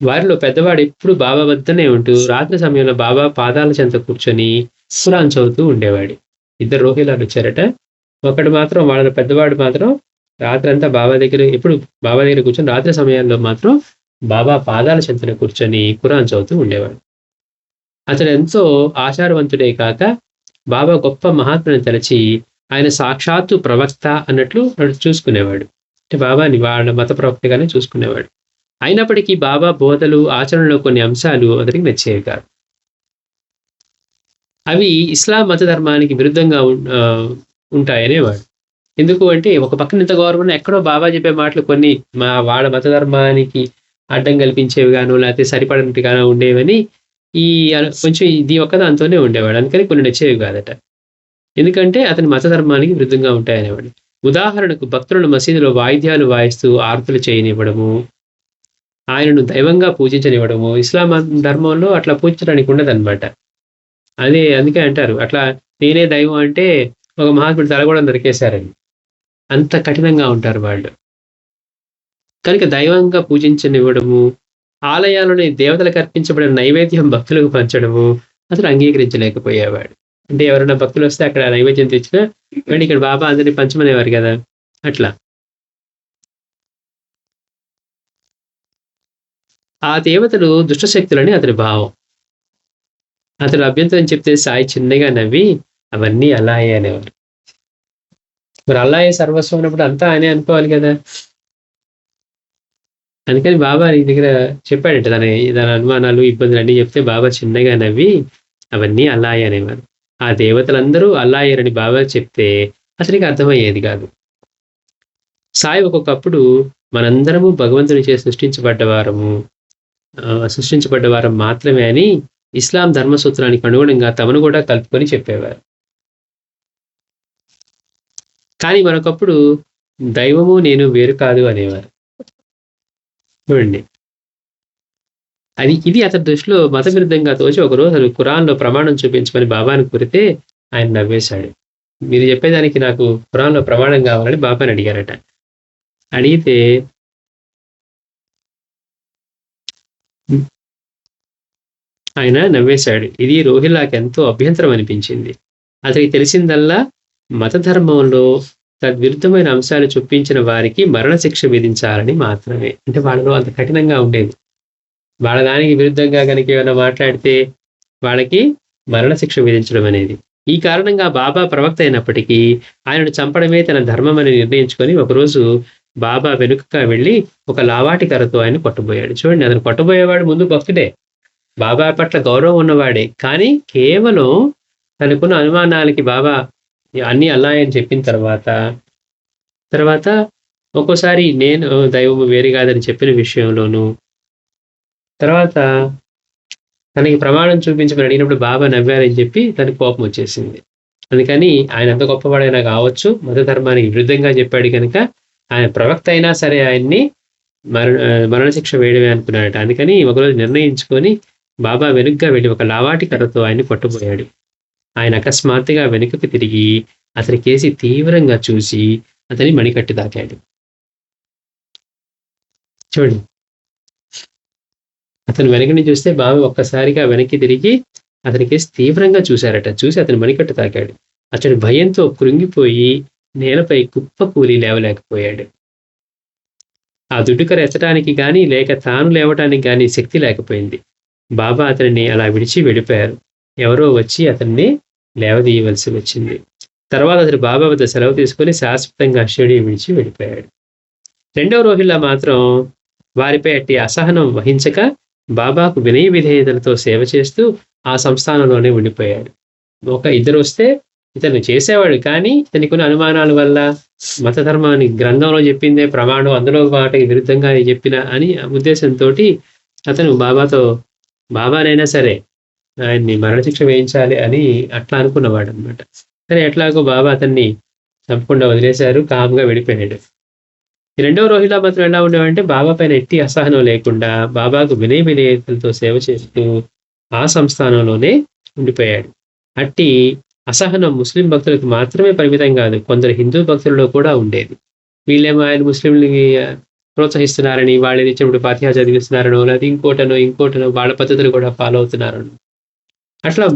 వారిలో పెద్దవాడు ఎప్పుడు బాబా వద్దనే ఉంటూ రాత్రి సమయంలో బాబా పాదాల చెంత కూర్చొని ఖురాన్ చదువుతూ ఉండేవాడు. 2 రోహిల్లాలు వచ్చారట. వాళ్ళ పెద్దవాడు మాత్రం రాత్రంతా ఎప్పుడు బాబా దగ్గర కూర్చొని రాత్రి సమయాల్లో మాత్రం బాబా పాదాల చెంతన కూర్చొని ఖురాన్ చదువుతూ ఉండేవాడు. అతడు ఎంతో ఆచారవంతుడే కాక బాబా గొప్ప మహాత్ముని తలచి ఆయన సాక్షాత్తు ప్రవక్త అన్నట్లు చూసుకునేవాడు. అంటే బాబాని వాళ్ళ మత ప్రవక్తగానే చూసుకునేవాడు. అయినప్పటికీ బాబా బోధలు, ఆచరణలో కొన్ని అంశాలు అతనికి నచ్చేవి కాదు. అవి ఇస్లాం మత ధర్మానికి విరుద్ధంగా ఉంటాయనేవాడు. ఎందుకు అంటే ఒక పక్కన ఇంత గౌరవం ఎక్కడో బాబా చెప్పే మాటలు కొన్ని వాళ్ళ మత ధర్మానికి అడ్డం కల్పించేవి గాను, లేకపోతే సరిపడినట్టుగానో ఉండేవని కొంచెం ఇది ఒక్కదాంతోనే ఉండేవాడు. అందుకని కొన్ని నచ్చేవి కాదట. ఎందుకంటే అతని మత ధర్మానికి విరుద్ధంగా ఉంటాయనేవాడు. ఉదాహరణకు భక్తులను మసీదులో వాయిద్యాలు వాయిస్తూ ఆరతులు చేయనివ్వడము, ఆయనను దైవంగా పూజించనివ్వడము. ఇస్లాం ధర్మంలో అట్లా పూజించడానికి ఉండదన్నమాట. అందుకే అంటారు, అట్లా నేనే దైవం అంటే ఒక మహాత్ముడు తల కూడా దొరికేశారని. అంత కఠినంగా ఉంటారు వాళ్ళు. కనుక దైవంగా పూజించనివ్వడము, ఆలయాల్లోని దేవతలకు అర్పించబడిన నైవేద్యం భక్తులకు పంచడము అతను అంగీకరించలేకపోయేవాడు. అంటే ఎవరైనా భక్తులు వస్తే అక్కడ నైవేద్యం తెచ్చినా మళ్ళీ ఇక్కడ బాబా అందరినీ పంచమనేవారు కదా, అట్లా. ఆ దేవతలు దుష్టశక్తులని అతని భావం. అతడు అభ్యంతరం చెప్తే సాయి చిన్నగా నవ్వి అవన్నీ అల్లాయే అనేవారు. మరి అల్లాయే సర్వస్వం అన్నప్పుడు అంతా ఆయనే అనుకోవాలి కదా. అందుకని బాబా నీ దగ్గర చెప్పాడంటే దాని అనుమానాలు, ఇబ్బందులు అన్నీ చెప్తే బాబా చిన్నగా నవ్వి అవన్నీ అల్లాయే అనేవారు. ఆ దేవతలందరూ అల్లాయరని బాబా చెప్తే అతనికి అర్థమయ్యేది కాదు. సాయి ఒక్కొక్కప్పుడు మనందరము భగవంతుని చే సృష్టించబడ్డవారం మాత్రమే అని ఇస్లాం ధర్మసూత్రానికి అనుగుణంగా తమను కూడా కలుపుకొని చెప్పేవారు. కానీ మరొకప్పుడు దైవము నేను వేరు కాదు అనేవారు. చూడండి, ఇది అతని దృష్టిలో మత విరుద్ధంగా తోచి ఒకరోజు అసలు ఖురాన్లో ప్రమాణం చూపించమని బాబాని కోరితే ఆయన నవ్వేశాడు. మీరు చెప్పేదానికి నాకు ఖురాన్లో ప్రమాణం కావాలని బాబాని అడిగారట. అడిగితే ఆయన నవ్వేశాడు. ఇది రోహిల్లాకి ఎంతో అభ్యంతరం అనిపించింది. అతనికి తెలిసిందల్లా మత ధర్మంలో తద్విరుద్ధమైన అంశాలు చొప్పించిన వారికి మరణశిక్ష విధించాలని మాత్రమే. అంటే వాళ్ళలో అంత కఠినంగా ఉండేది. వాళ్ళ దానికి విరుద్ధంగా కనుక ఏమైనా మాట్లాడితే వాళ్ళకి మరణశిక్ష విధించడం అనేది. ఈ కారణంగా బాబా ప్రవక్త అయినప్పటికీ ఆయనను చంపడమే తన ధర్మం అని నిర్ణయించుకొని ఒకరోజు బాబా వెనుకగా వెళ్ళి ఒక లావాటి కర్రతో ఆయన కొట్టబోయాడు. చూడండి, అతను కొట్టబోయేవాడు ముందు భక్తుడే, బాబా పట్ల గౌరవం ఉన్నవాడే. కానీ కేవలం తనకున్న అనుమానాలకి బాబా అన్నీ అల్లాయని చెప్పిన తర్వాత ఒక్కోసారి నేను దైవము వేరు కాదని చెప్పిన విషయంలోనూ, తర్వాత తనకి ప్రమాణం చూపించమని అడిగినప్పుడు బాబా నవ్వారని చెప్పి తనకి కోపం వచ్చేసింది. అందుకని ఆయన ఎంత గొప్పవాడైనా కావచ్చు, మత ధర్మానికి విరుద్ధంగా చెప్పాడు కనుక ఆయన ప్రవక్త అయినా సరే ఆయన్ని మరణశిక్ష వేయడమే అనుకున్నాడట. అందుకని ఒకరోజు నిర్ణయించుకొని బాబా వెనుకగా వెళ్ళి ఒక లావాటి కర్రతో ఆయన్ని కొట్టబోయాడు. ఆయన అకస్మాత్తుగా వెనుకకు తిరిగి అతని కేసి తీవ్రంగా చూసి అతని మణికట్టు తాకాడు. చూడండి, అతను వెనకని చూస్తే బాబా ఒక్కసారిగా వెనక్కి తిరిగి అతని కేసి తీవ్రంగా చూశారట. చూసి అతని మణికట్టు తాకాడు. అతడు భయంతో కృంగిపోయి నేలపై కుప్ప కూలి లేవలేకపోయాడు. ఆ దుడ్డుకర ఎత్తడానికి గాని లేక తాను లేవటానికి గాని శక్తి లేకపోయింది. బాబా అతనిని అలా విడిచి వెళ్ళిపోయారు. ఎవరో వచ్చి అతన్ని లేవదీయవలసి వచ్చింది. తర్వాత అతడు బాబా వద్ద సెలవు తీసుకుని శాశ్వతంగా షిరిడీ విడిచి వెళ్ళిపోయాడు. రెండవ రోజుల్లో మాత్రం వారిపై అట్టి అసహనం వహించక బాబాకు వినయ విధేయతలతో సేవ చేస్తూ ఆ సంస్థానంలోనే ఉండిపోయాడు. ఇద్దరు వస్తే ఇతను చేసేవాడు, కానీ ఇతనికి ఉన్న అనుమానాల వల్ల మత ధర్మాన్ని గ్రంథంలో చెప్పిందే ప్రమాణం, అందులో వాటికి విరుద్ధంగా చెప్పిన అని ఉద్దేశంతో అతను బాబానైనా సరే ఆయన్ని మరణశిక్ష వేయించాలి అని అట్లా అనుకున్నవాడు అనమాట. కానీ ఎట్లాగో బాబా అతన్ని తప్పకుండా వదిలేశారు, కామ్గా వెళ్ళిపోయాడు. రెండవ రోజుల్లో మాత్రం ఎలా ఉండేవంటే బాబా పైన ఎట్టి అసహనం లేకుండా బాబాకు వినయ విధేయతలతో సేవ చేస్తూ ఆ సంస్థానంలోనే ఉండిపోయాడు. అట్టి అసహనం ముస్లిం భక్తులకు మాత్రమే పరిమితం కాదు, కొందరు హిందూ భక్తులలో కూడా ఉండేది. వీళ్ళేమో ఆయన ముస్లింలకి ప్రోత్సహిస్తున్నారని, వాళ్ళు ఇచ్చినప్పుడు ఫాతిహా చదివిస్తున్నారనో, లేదా ఇంకోటనో వాళ్ళ పద్ధతులు కూడా ఫాలో అవుతున్నారని అట్లా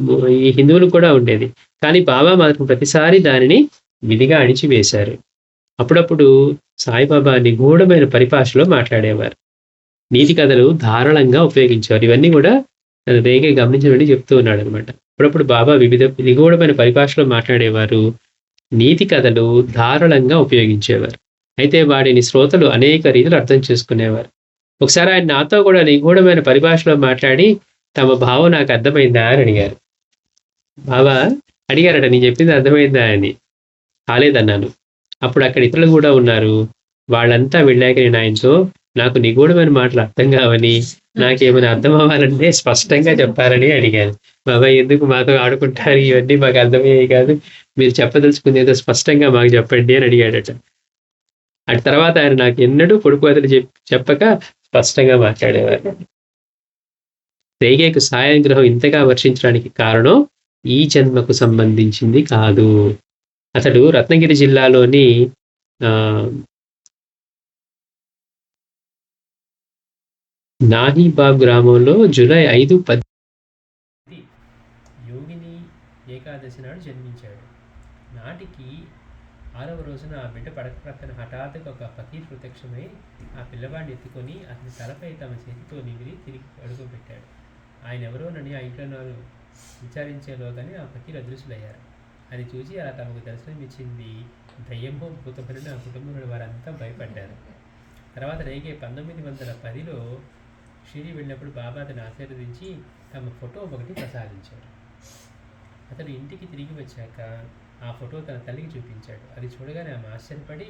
ఈ హిందువులకు కూడా ఉండేది. కానీ బాబా మాత్రం ప్రతిసారి దానిని విధిగా అణిచివేశారు. అప్పుడప్పుడు సాయిబాబా నిగూఢమైన పరిభాషలో మాట్లాడేవారు. నీతి కథలు ధారాళంగా ఉపయోగించేవారు. ఇవన్నీ కూడా రేగే గమనించమని చెప్తూ ఉన్నాడు అనమాట. అప్పుడప్పుడు బాబా వివిధ నిగూఢమైన పరిభాషలో మాట్లాడేవారు. నీతి కథలు ధారాళంగా ఉపయోగించేవారు. అయితే వాటిని శ్రోతలు అనేక రీతులు అర్థం చేసుకునేవారు. ఒకసారి ఆయన నాతో కూడా నిగూఢమైన పరిభాషలో మాట్లాడి తమ భావం నాకు అర్థమైందా అని అడిగారు. బాబా అడిగారట, నీ చెప్పింది అర్థమైందా అని. కాలేదన్నాను. అప్పుడు అక్కడ ఇతరులు కూడా ఉన్నారు. వాళ్ళంతా వెళ్ళాక నేను ఆయనతో, నాకు నిగూఢమైన మాటలు అర్థం కావని, నాకేమైనా అర్థం అవ్వాలంటే స్పష్టంగా చెప్పాలని అడిగాను. బాబా ఎందుకు మాతో ఆడుకుంటారు, ఇవన్నీ మాకు అర్థమయ్యేవి కాదు, మీరు చెప్పదలుచుకుంది ఏదో స్పష్టంగా మాకు చెప్పండి అని అడిగాడట. అటు తర్వాత ఆయన నాకు ఎన్నడూ పొడుపు కథలు చెప్పక స్పష్టంగా మాట్లాడేవారు. రేగేకు సాయంగ్రహం ఇంతగా వర్షించడానికి కారణం ఈ జన్మకు సంబంధించింది కాదు. అతడు రత్నగిరి జిల్లాలోని నాహీబాబ్ గ్రామంలో జూలై 5, 10 యోగిని ఏకాదశి నాడు జన్మించాడు. నాటికి 6వ రోజున ఆ బిడ్డ పడక ప్రక్కన హఠాత్తుగా ఒక ఫకీర్ ప్రత్యక్షమై ఆ పిల్లవాడిని ఎత్తుకొని అతని తలపై తమ చేతితో నిమిరి తిరిగి అడుగుపెట్టాడు. ఆయన ఎవరోనని ఆ ఇంట్లో విచారించేలోగానే ఆ ఫకీర్ అదృశ్యులయ్యారు. అది చూసి అలా తమకు దర్శనమిచ్చింది దయ్యంబో భూతమని ఆ కుటుంబంలో వారంతా భయపడ్డారు. తర్వాత రేగే 1910లో షిరిడి వెళ్ళినప్పుడు బాబా అతను ఆశీర్వదించి తమ ఫోటో ఒకటి ప్రసాదించారు. అతను ఇంటికి తిరిగి వచ్చాక ఆ ఫోటో తన తల్లికి చూపించాడు. అది చూడగానే ఆమె ఆశ్చర్యపడి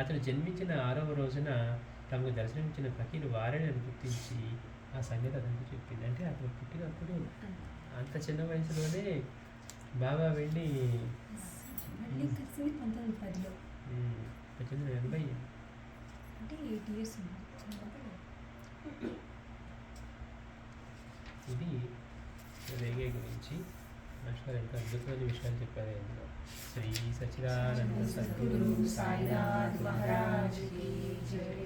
అతను జన్మించిన 6వ రోజున తమకు దర్శనమిచ్చిన ఫకీరు వారిని గుర్తించి ఆ సంగతి అతనికి చెప్పింది. అంటే అతను పుట్టినప్పుడు అంత చిన్న వయసులోనే బాబా వెళ్ళి 1910లో 1980 అంటే 8 years ఇది రేగే గురించి మాస్టర్ ఎంత అద్భుతమైన విషయాలు చెప్పారు. అందులో శ్రీ సచ్చిదానంద సద్గురు సాయినాథ్ మహారాజ్ కీ జై.